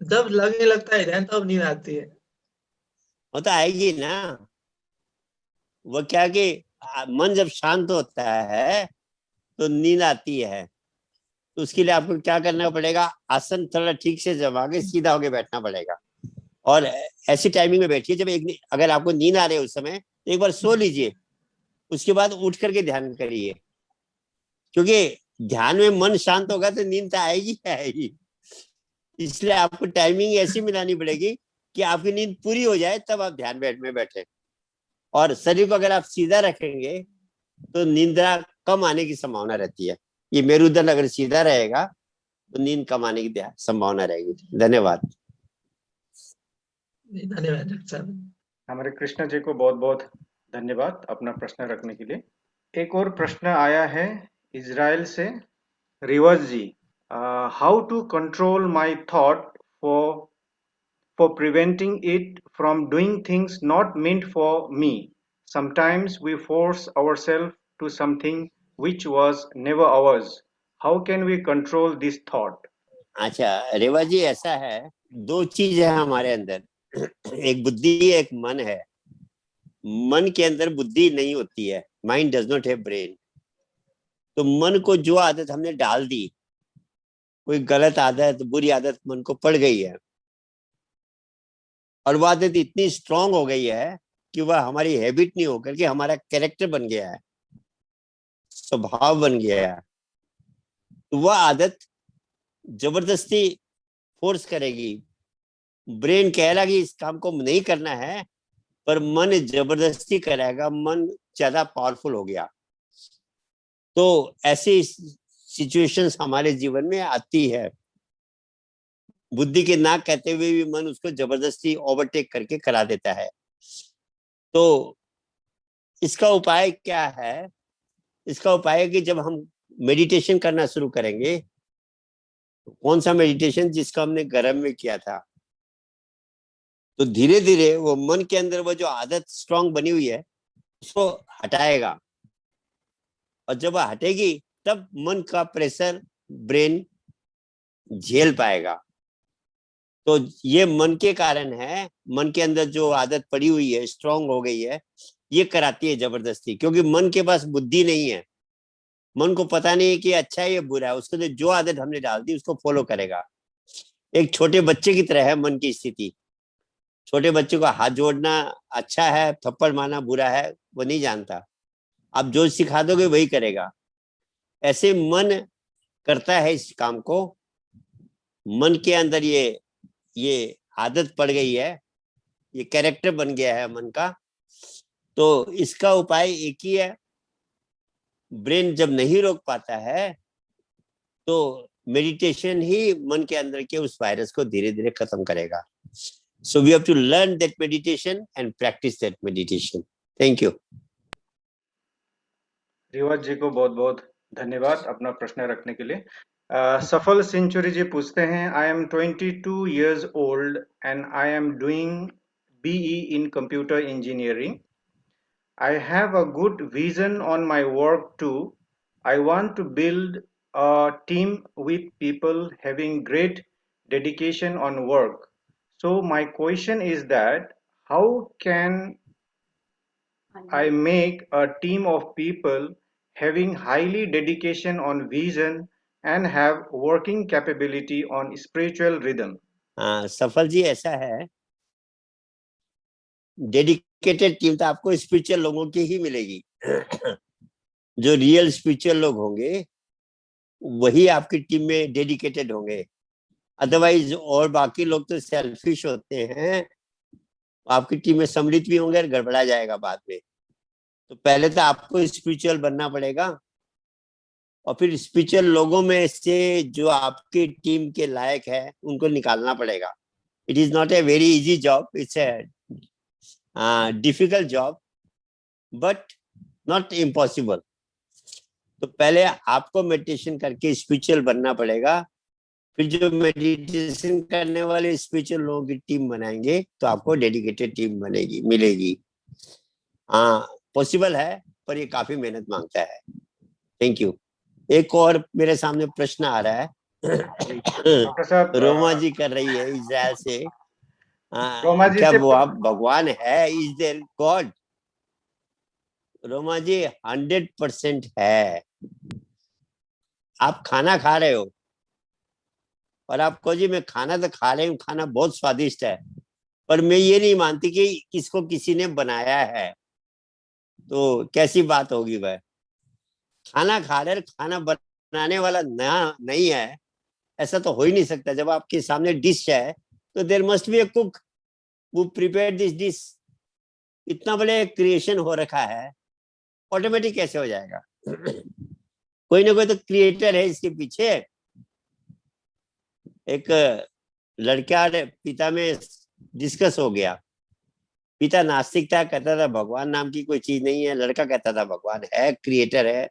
जब लगने लगता है ध्यान, तब नींद आती है। वो तो आएगी ना। वो क्या कि मन जब शांत होता है तो नींद आती है। तो उसके लिए आपको क्या करना पड़ेगा? आसन थोड़ा ठीक से जमा के सीधा होके बैठना पड़ेगा, और ऐसी टाइमिंग में बैठिए जब अगर आपको नींद आ रही है उस समय, तो एक बार सो लीजिए, उसके बाद उठ करके ध्यान करिए। क्योंकि ध्यान में मन शांत होगा तो नींद तो आएगी आएगी। इसलिए आपको टाइमिंग ऐसी मिलानी पड़ेगी कि आपकी नींद पूरी हो जाए, तब आप ध्यान में बैठे। और शरीर को अगर आप सीधा रखेंगे तो निंद्रा कम आने की संभावना रहती है। ये मेरुदंड अगर सीधा रहेगा तो नींद कम आने की संभावना रहेगी। धन्यवाद। धन्यवाद डॉक्टर साहब। हमारे कृष्णा जी को बहुत बहुत धन्यवाद अपना प्रश्न रखने के लिए। एक और प्रश्न आया है इजराइल से, Riwaj ji. How to control my thought for preventing it from doing things not meant for me. Sometimes we force ourselves to something which was never ours. How can we control this thought? अच्छा रेवा जी, ऐसा है, दो चीज है हमारे अंदर, एक बुद्धि एक मन है। मन के अंदर बुद्धि नहीं होती है, mind does not have brain. तो मन को जो आदत हमने डाल दी, कोई गलत आदत, बुरी आदत मन को पड़ गई है, और वह आदत इतनी स्ट्रांग हो गई है कि वह हमारी हैबिट नहीं होकर के हमारा कैरेक्टर बन गया है, स्वभाव बन गया है। तो वह आदत जबरदस्ती फोर्स करेगी। ब्रेन कहेगा कि इस काम को नहीं करना है, पर मन जबरदस्ती कराएगा। मन ज्यादा पावरफुल हो गया। तो ऐसी सिचुएशंस हमारे जीवन में आती है। बुद्धि के ना कहते हुए भी मन उसको जबरदस्ती ओवरटेक करके करा देता है। तो इसका उपाय क्या है? इसका उपाय है कि जब हम मेडिटेशन करना शुरू करेंगे, कौन सा मेडिटेशन? जिसका हमने गर्भ में किया था, तो धीरे धीरे वो मन के अंदर वो जो आदत स्ट्रांग बनी हुई है उसको हटाएगा, और जब वह हटेगी तब मन का प्रेशर ब्रेन झेल पाएगा। तो ये मन के कारण है, मन के अंदर जो आदत पड़ी हुई है, स्ट्रांग हो गई है, ये कराती है जबरदस्ती। क्योंकि मन के पास बुद्धि नहीं है, मन को पता नहीं है कि अच्छा है ये बुरा है। उसको जो आदत हमने डाल दी उसको फॉलो करेगा। एक छोटे बच्चे की तरह है मन की स्थिति। छोटे बच्चे को हाथ जोड़ना अच्छा है, थप्पड़ मारना बुरा है, वो नहीं जानता। आप जो सिखा दोगे वही करेगा। ऐसे मन करता है इस काम को। मन के अंदर ये आदत पड़ गई है, ये कैरेक्टर बन गया है मन का। तो इसका उपाय एक ही है। ब्रेन जब नहीं रोक पाता है तो मेडिटेशन ही मन के अंदर के उस वायरस को धीरे धीरे खत्म करेगा। So we have to learn that meditation and practice that meditation. Thank you. रिवाज जी को बहुत बहुत धन्यवाद अपना प्रश्न रखने के लिए। सफल सेंचुरी जी पूछते हैं, I am 22 years old and I am doing BE in computer engineering. I have a good vision on my work too. I want to build a team with people having great dedication on work. So my question is that how can I make a team of people having highly dedication on vision and have working capability on spiritual rhythm? सफल जी, ऐसा है, dedicated team तो आपको spiritual लोगों की ही मिलेगी। जो real spiritual लोग होंगे वही आपकी टीम में डेडिकेटेड होंगे। अदरवाइज और बाकी लोग तो सेल्फिश होते हैं, आपकी टीम में सम्मिलित भी होंगे और गड़बड़ा जाएगा बाद में। तो पहले तो आपको स्पिरिचुअल बनना पड़ेगा और फिर स्पिरिचुअल लोगों में से जो आपकी टीम के लायक है उनको निकालना पड़ेगा। It is not a very easy job, it's a difficult job but not impossible. तो पहले आपको मेडिटेशन करके स्पिरिचुअल बनना पड़ेगा, फिर जो मेडिटेशन करने वाले स्पिरिचुअल लोगों की टीम बनाएंगे तो आपको डेडिकेटेड टीम बनेगी, मिलेगी। हाँ, पॉसिबल है पर ये काफी मेहनत मांगता है। Thank you. एक और मेरे सामने प्रश्न आ रहा है। डॉक्टर साहब, रोमा जी कर रही है इजराइल से। रोमा जी क्या से वो आप भगवान है? Is there God? Roma ji 100% है। आप खाना खा रहे हो और आप कहो जी मैं खाना तो खा रही हूँ, खाना बहुत स्वादिष्ट है, पर मैं ये नहीं मानती कि इसको किसी ने बनाया है, तो कैसी बात होगी वह? खाना खा रहे, खाना बनाने वाला नहीं है, ऐसा तो हो ही नहीं सकता। जब आपके सामने डिश है तो there must be a cook who prepare this dish. इतना बड़े क्रिएशन हो रखा है, ऑटोमेटिक कैसे हो जाएगा? कोई ना कोई तो क्रिएटर है इसके पीछे। एक लड़का और पिता में डिस्कस हो गया। पिता नास्तिक था, कहता था भगवान नाम की कोई चीज नहीं है। लड़का कहता था भगवान है, क्रिएटर है।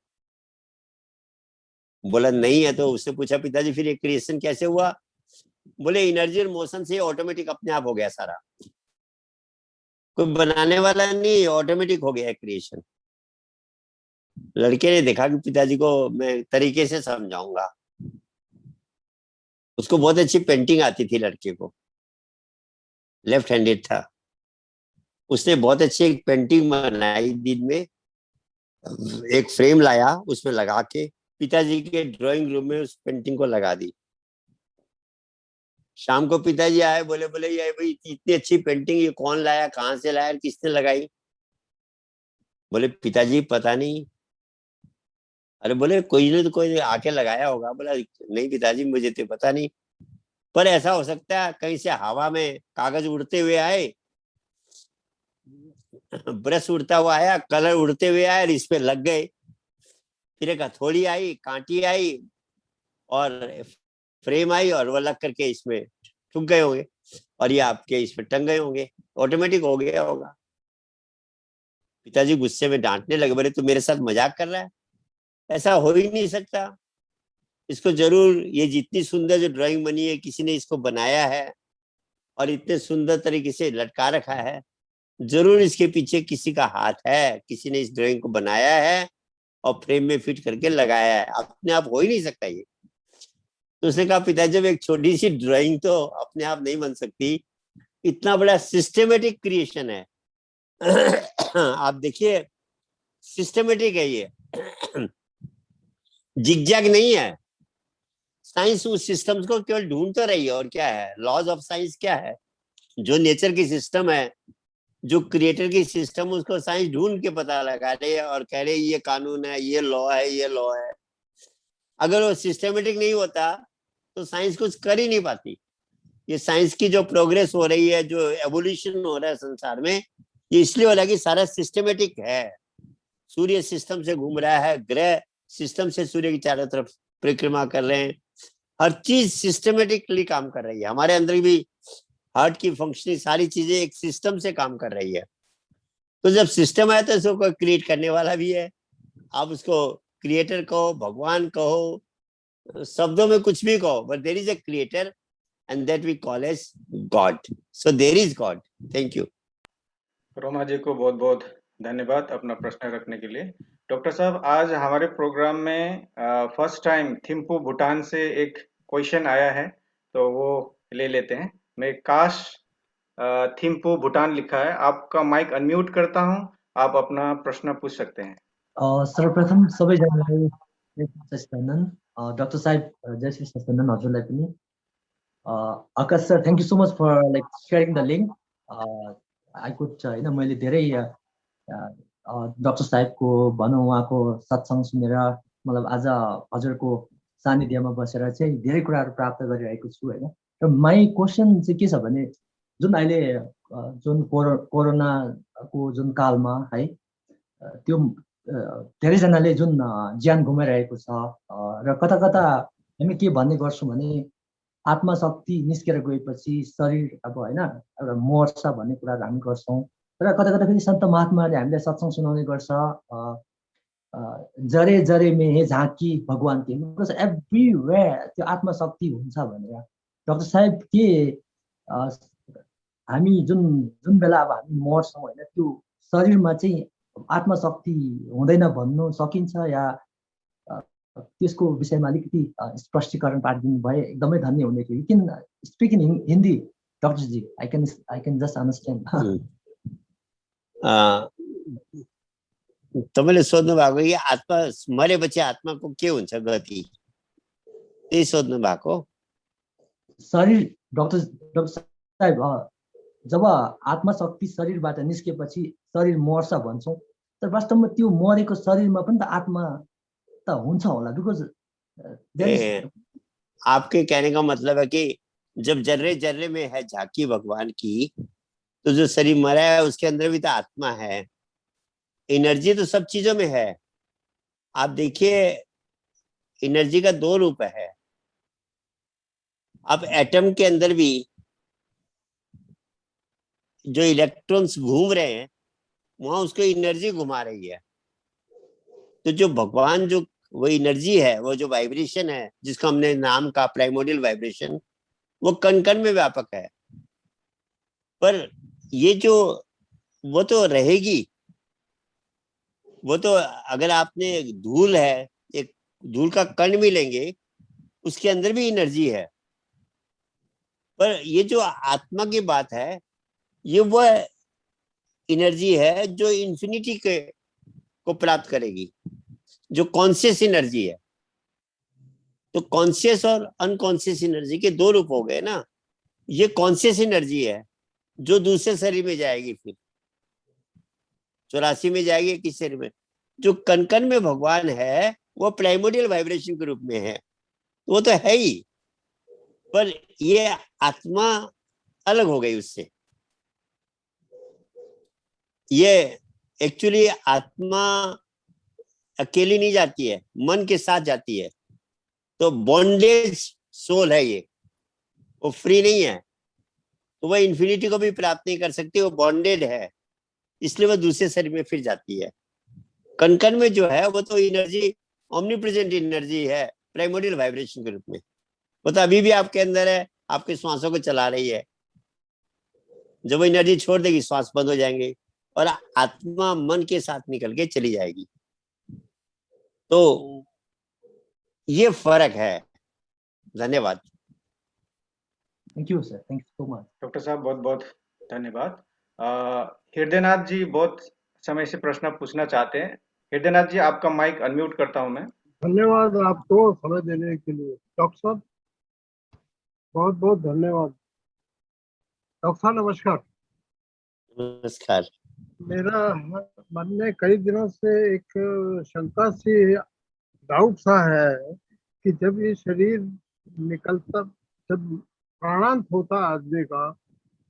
बोला नहीं है, तो उससे पूछा पिताजी फिर ये क्रिएशन कैसे हुआ? बोले एनर्जी और मोशन से ऑटोमेटिक अपने आप हो गया सारा, कोई बनाने वाला नहीं, ऑटोमेटिक हो गया क्रिएशन। लड़के ने देखा कि पिताजी को मैं तरीके से समझाऊंगा। उसको बहुत अच्छी पेंटिंग आती थी, लड़के को, लेफ्ट हैंडेड था। उसने बहुत अच्छी एक पेंटिंग बनाई। दिन में एक फ्रेम लाया, उसमें लगा के पिताजी के ड्राइंग रूम में उस पेंटिंग को लगा दी। शाम को पिताजी आए, बोले बोले ये भाई इतनी अच्छी पेंटिंग ये कौन लाया, कहाँ से लाया, किसने लगाई? बोले पिताजी पता नहीं। अरे बोले कोई ने तो कोई आके लगाया होगा। बोला नहीं पिताजी मुझे तो पता नहीं, पर ऐसा हो सकता है कहीं से हवा में कागज उड़ते हुए आए, ब्रश उड़ता हुआ आया, कलर उड़ते हुए आए और इस पे लग गए। फिर एक हथौड़ी आई, कांटी आई और फ्रेम आई और वो लग करके इसमें ठुक गए होंगे और ये आपके इस पे टंग गए होंगे, ऑटोमेटिक हो गया होगा। पिताजी गुस्से में डांटने लगे, बोले तू मेरे साथ मजाक कर रहा है, ऐसा हो ही नहीं सकता। इसको जरूर, ये जितनी सुंदर जो ड्राइंग बनी है किसी ने इसको बनाया है और इतने सुंदर तरीके से लटका रखा है, जरूर इसके पीछे किसी का हाथ है, किसी ने इस ड्राइंग को बनाया है और फ्रेम में फिट करके लगाया है। अपने आप हो ही नहीं सकता ये। तो उसने कहा पिताजी जब एक छोटी सी ड्राइंग तो अपने आप नहीं बन सकती, इतना बड़ा सिस्टमेटिक क्रिएशन है। आप देखिए सिस्टमेटिक है ये, जिगजैग नहीं है। साइंस उस सिस्टम्स को केवल ढूंढ तो रही है, और क्या है लॉज ऑफ साइंस? क्या है? जो नेचर की सिस्टम है, जो क्रिएटर की सिस्टम, उसको साइंस ढूंढ के पता लगा रही है और कह रहे ये कानून है, ये लॉ है, ये लॉ है। अगर वो सिस्टमेटिक नहीं होता तो साइंस कुछ कर ही नहीं पाती। ये साइंस की जो प्रोग्रेस हो रही है, जो एवोल्यूशन हो रहा है संसार में, ये इसलिए हो रहा है कि सारा सिस्टमेटिक है। सूर्य सिस्टम से घूम रहा है, ग्रह सिस्टम से सूर्य की चारों तरफ परिक्रमा कर रहे हैं, हर चीज सिस्टमेटिकली काम कर रही है। हमारे अंदर भी हार्ट की फंक्शनिंग, सारी चीजें एक सिस्टम से काम कर रही है। तो जब सिस्टम है तो इसको क्रिएट करने वाला भी है। आप उसको क्रिएटर कहो, भगवान कहो, शब्दों में कुछ भी कहो, but there is a creator and that we call as God. So there is God. Thank you. Roma ji को बहुत बहुत धन्यवाद अपना प्रश्न रखने के लिए। डॉक्टर साहब, आज हमारे प्रोग्राम में फर्स्ट टाइम थिम्पू भूटान से एक क्वेश्चन आया है, तो वो ले लेते हैं। मैं काश थिम्पू भूटान लिखा है, आपका माइक अनम्यूट करता हूं, आप अपना प्रश्न पूछ सकते हैं। सर्वप्रथम सबैजनालाई जय श्री सच्चिदानन्द। डाक्टर साहेब जय श्री सच्चिदानन्द हजुरलाई पनि। Akash sir, thank you so much for sharing the link. I could होइन मैले धेरै डक्टर साहेबको भनौँ उहाँको सत्सङ्ग सुनेर मतलब आज हजुरको सानिध्यमा बसेर चाहिँ धेरै कुराहरू प्राप्त गरिरहेको छु होइन। र माई क्वेसन चाहिँ के छ भने जुन अहिले जुन कोरोनाको जुन कालमा है त्यो धेरैजनाले जुन ज्यान गुमाइरहेको छ र कता कता हामी के भन्ने गर्छौँ भने आत्मशक्ति निस्केर गएपछि शरीर अब होइन एउटा मर्छ भन्ने कुराहरू हामी गर्छौँ। र कता कता फेरि सन्त महात्माले हामीलाई सत्सङ्ग सुनाउने गर्छ जरे जरे में हे झाँकी भगवान के बिकज एभ्रिवेयर त्यो आत्मशक्ति हुन्छ भनेर। डक्टर साहेब के हामी जुन जुन बेला अब हामी मर्छौँ होइन त्यो शरीरमा चाहिँ आत्मशक्ति हुँदैन भन्नु सकिन्छ या त्यसको विषयमा अलिकति स्पष्टीकरण पारिदिनु भए एकदमै धन्य हुने थियो। You can speak in Hindi डक्टरजी, आई क्यान जस्ट अन्डरस्ट्यान्ड। तपाईँले सोध्नु भएको कि आत्मा मरेपछि आत्माको के हुन्छ गति, त्यही सोध्नु भएको। शरीर डक्टर साहेब जब आत्मशक्ति शरीरबाट निस्केपछि शरीर मर्छ भन्छौँ, तर वास्तवमा त्यो मरेको शरीरमा पनि त आत्मा त हुन्छ होला बिकज आपके कहने का मतलब है कि जब जर्रे जर्रे में है झांकी भगवान की, तो जो शरीर मरा है उसके अंदर भी तो आत्मा है। एनर्जी तो सब चीजों में है। आप देखिए एनर्जी का दो रूप है। अब एटम के अंदर भी जो इलेक्ट्रॉन्स घूम रहे हैं वहां उसको एनर्जी घुमा रही है। तो जो भगवान जो वो एनर्जी है, वो जो वाइब्रेशन है जिसका हमने नाम का प्राइमोडियल वाइब्रेशन, वो कण कण में व्यापक है। पर ये जो वो तो रहेगी, वो तो अगर आपने धूल है, एक धूल का कण भी लेंगे उसके अंदर भी एनर्जी है। पर ये जो आत्मा की बात है ये वो एनर्जी है जो इन्फिनिटी के को प्राप्त करेगी, जो कॉन्शियस एनर्जी है। तो कॉन्शियस और अनकॉन्शियस एनर्जी के दो रूप हो गए ना। ये कॉन्शियस एनर्जी है जो दूसरे शरीर में जाएगी, फिर 84 में जाएगी किस शरीर में। जो कण कण में भगवान है वो प्राइमोडियल वाइब्रेशन के रूप में है, वो तो है ही, पर ये आत्मा अलग हो गई उससे। ये एक्चुअली आत्मा अकेली नहीं जाती है, मन के साथ जाती है। तो बॉन्डेज सोल है ये, वो फ्री नहीं है, तो वह इन्फिनिटी को भी प्राप्त नहीं कर सकती, वो बॉन्डेड है, इसलिए वह दूसरे शरीर में फिर जाती है। कण कण में जो है वो तो एनर्जी ओमनीप्रेजेंट एनर्जी है प्राइमोडियल वाइब्रेशन के रूप में। वो तो अभी भी आपके अंदर है, आपके श्वासों को चला रही है। जब वो एनर्जी छोड़ देगी श्वास बंद हो जाएंगे और आत्मा मन के साथ निकल के चली जाएगी। तो ये फर्क है। धन्यवाद। Thank you sir, thank you so much. Doctor साहब बहुत बहुत धन्यवाद। हृदयनाथ जी बहुत समय से प्रश्न पूछना चाहते हैं। हृदयनाथ जी आपका माइक अनम्यूट करता हूं मैं। धन्यवाद आपको समय देने के लिए डॉक्टर साहब, बहुत बहुत धन्यवाद। डॉक्टर साहब नमस्कार। नमस्कार। मेरा मन में कई दिनों से एक शंका सी, डाउट सा है कि जब ये शरीर निकलता, जब प्राणांत होता आदमी का,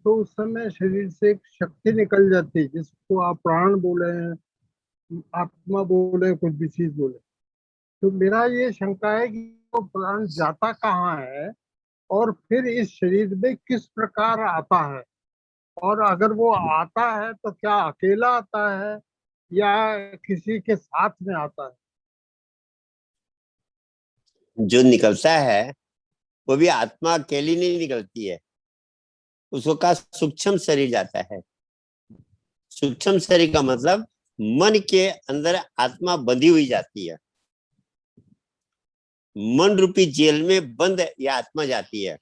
तो उस समय शरीर से एक शक्ति निकल जाती है, जिसको आप प्राण बोले, आत्मा बोले, कुछ भी चीज बोले। तो मेरा ये शंका है कि वो प्राण जाता कहाँ है और फिर इस शरीर में किस प्रकार आता है, और अगर वो आता है तो क्या अकेला आता है या किसी के साथ में आता है? जो निकलता है वो भी आत्मा अकेली नहीं निकलती है, उसको कहा सूक्ष्म शरीर जाता है। सूक्ष्म शरीर का मतलब मन के अंदर आत्मा बंधी हुई जाती है, मन रूपी जेल में बंद यह आत्मा जाती है।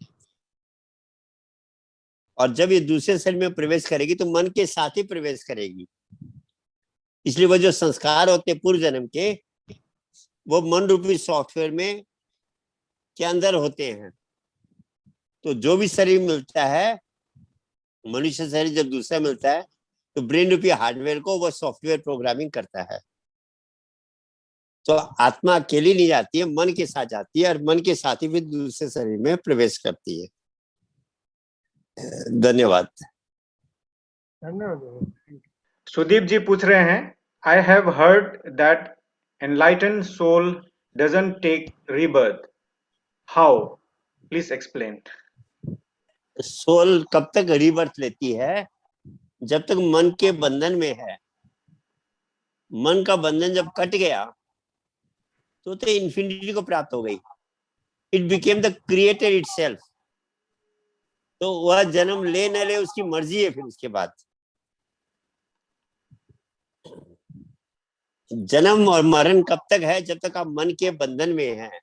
और जब ये दूसरे शरीर में प्रवेश करेगी तो मन के साथ ही प्रवेश करेगी। इसलिए वो जो संस्कार होते हैं पूर्व जन्म के, वो मन रूपी सॉफ्टवेयर में के अंदर होते हैं। तो जो भी शरीर मिलता है, मनुष्य शरीर जब दूसरा मिलता है तो ब्रेन रूपी हार्डवेयर को वो सॉफ्टवेयर प्रोग्रामिंग करता है। तो आत्मा अकेली नहीं जाती है, मन के साथ जाती है और मन के साथ ही फिर दूसरे शरीर में प्रवेश करती है। धन्यवाद। धन्यवाद। सुदीप जी पूछ रहे हैं, I have heard that enlighten soul doesn't take rebirth, how, please explain. Soul कब तक रीबर्थ लेती है? जब तक मन के बंधन में है। मन का बंधन जब कट गया तो इन्फिनिटी को प्राप्त हो गई। It became the creator itself. तो वह जन्म ले न ले उसकी मर्जी है। फिर उसके बाद जन्म और मरण कब तक है? जब तक आप मन के बंधन में हैं।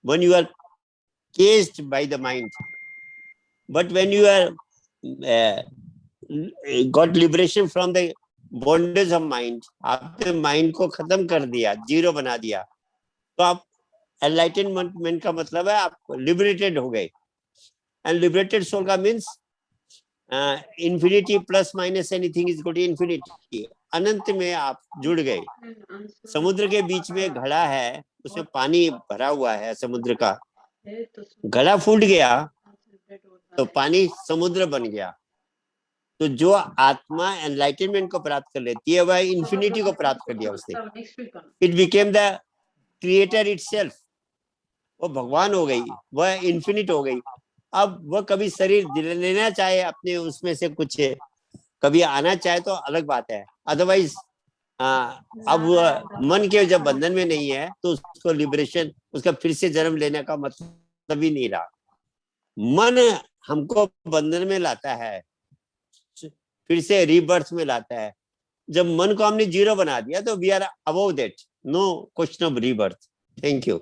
When you are caged by the mind, but when you are got liberation from the bondage of mind, आपने माइंड को खत्म कर दिया, जीरो बना दिया, तो आप एनलाइटनमेंट का मतलब है आप लिबरेटेड हो गए। एंड लिबरेटेड सोल का means infinity plus minus anything is equal to infinity. अनंत में आप जुड़ गए। समुद्र के बीच में घड़ा है, उसमें पानी भरा हुआ है समुद्र का, घड़ा फूट गया तो पानी समुद्र बन गया। तो जो आत्मा एनलाइटनमेंट को प्राप्त कर लेती है वह इंफिनिटी को प्राप्त कर लिया उसने। It became the creator itself. वो भगवान हो गई, वह इंफिनिट हो गई। अब वह कभी शरीर लेना चाहे अपने उसमें से कुछ, कभी आना चाहे तो अलग बात है। अदरवाइज अब मन के जब बंधन में नहीं है तो उसको लिबरेशन, उसका फिर से जन्म लेने का मतलब ही नहीं रहा। मन हमको बंधन में लाता है, फिर से रीबर्थ में लाता है। जब मन को हमने जीरो बना दिया तो we are above that, no question of rebirth. Thank you.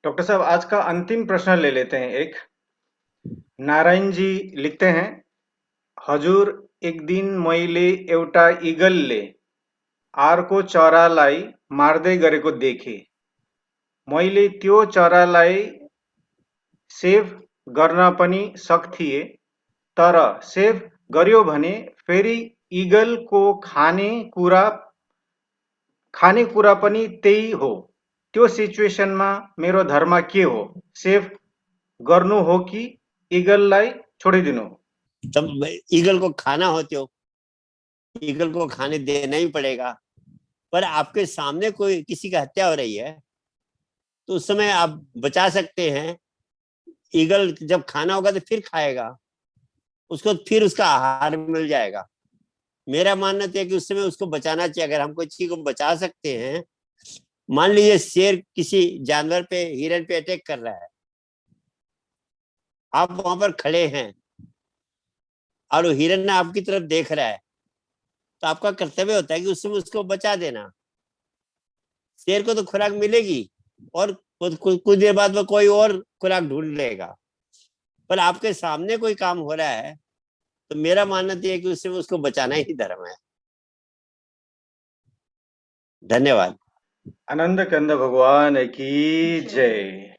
Doctor साहब, आज का अंतिम प्रश्न ले लेते हैं। एक नारायण जी लिखते हैं, हजुर एक दिन मैले एउटा इगलले अर्को चरालाई मार्दै गरेको देखेँ। मैले त्यो चरालाई सेभ गर्न पनि सक्थिएँ, तर सेभ गर्यो भने फेरि इगलको खानेकुरा पनि त्यही हो। त्यो सिचुएसनमा मेरो धर्म के हो? सेभ गर्नु हो कि ईगललाई छोडिदिनु? तब ईगल को खाना हो तो ईगल को खाने देना ही पड़ेगा। पर आपके सामने कोई किसी की हत्या हो रही है तो उस समय आप बचा सकते हैं। ईगल जब खाना होगा तो फिर खाएगा, उसको फिर उसका आहार मिल जाएगा। मेरा मानना है कि उस समय उसको बचाना चाहिए। अगर हम कोई चीज को बचा सकते हैं, मान लीजिए शेर किसी जानवर पे, हिरन पे अटैक कर रहा है, आप वहां पर खड़े हैं और हिरन आपकी तरफ देख रहा है, तो आपका कर्तव्य होता है कि उस समय उसको बचा देना। शेर को तो खुराक मिलेगी और कुछ देर बाद वो कोई और खुराक ढूंढ लेगा। पर आपके सामने कोई काम हो रहा है तो मेरा मानना है कि उस समय उसको बचाना ही धर्म है। धन्यवाद। आनंद कंद भगवान की जय।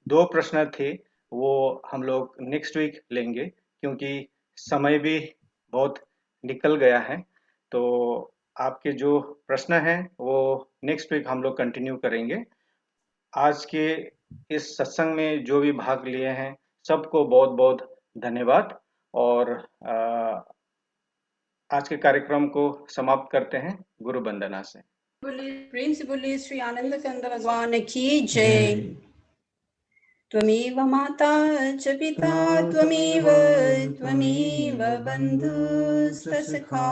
2 प्रश्न थे, वो हम लोग नेक्स्ट वीक लेंगे क्योंकि समय भी बहुत निकल गया है। तो आपके जो प्रश्न हैं वो नेक्स्ट वीक हम लोग कंटिन्यू करेंगे। आज के इस सत्संग में जो भी भाग लिए हैं सबको बहुत बहुत धन्यवाद। और आज के कार्यक्रम को समाप्त करते हैं गुरु वंदना से। प्रेम से बोलिए श्री आनंद कंद भगवान की जय। त्वमेव माता च पिता त्वमेव बन्धुस्त्वसखा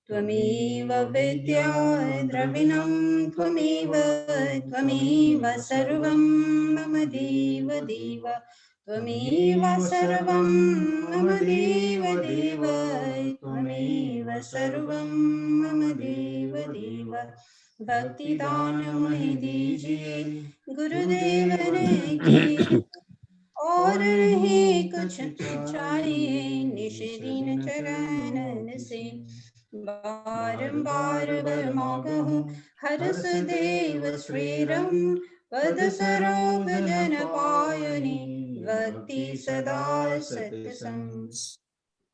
त्वमेव विद्या द्रविणं त्वमेव सर्वं मम देव त्वमेव सर्वं मम देव त्वमेव सर्वं मम देव भक्तिदान मुझे दीजिए गुरुदेव ने की, और नहीं कुछ चाहिए निशिदिन चरण से। बारंबार मांगहूँ हर सदैव श्रीरम पद सरोग जन पायनी भक्ति सदा सत्संग।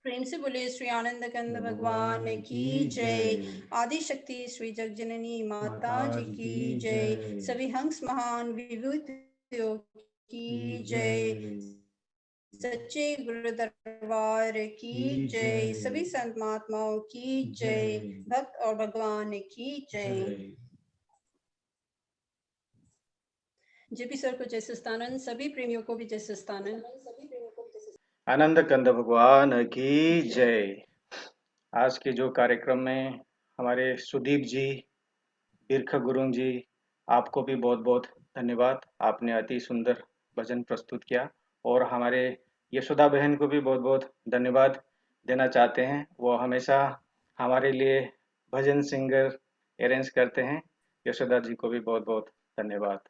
प्रेम से बोले श्री आनंद कंद भगवान की जय। आदि शक्ति श्री जगजननी माता जी की जय। सभी हंस महान विभूतियों की जय। सच्चे गुरु दरबार की जय। सभी संत महात्माओं की जय। भक्त और भगवान की जय। जेपी सर को जय सस्तानंद, सभी प्रेमियों को भी जय सस्तानंद। आनंद कंद भगवान की जय। आज के जो कार्यक्रम में हमारे सुदीप जी, तीर्थ गुरु जी, आपको भी बहुत बहुत धन्यवाद। आपने अति सुंदर भजन प्रस्तुत किया और हमारे यशोदा बहन को भी बहुत बहुत धन्यवाद देना चाहते हैं। वो हमेशा हमारे लिए भजन सिंगर अरेंज करते हैं। यशोदा जी को भी बहुत बहुत धन्यवाद।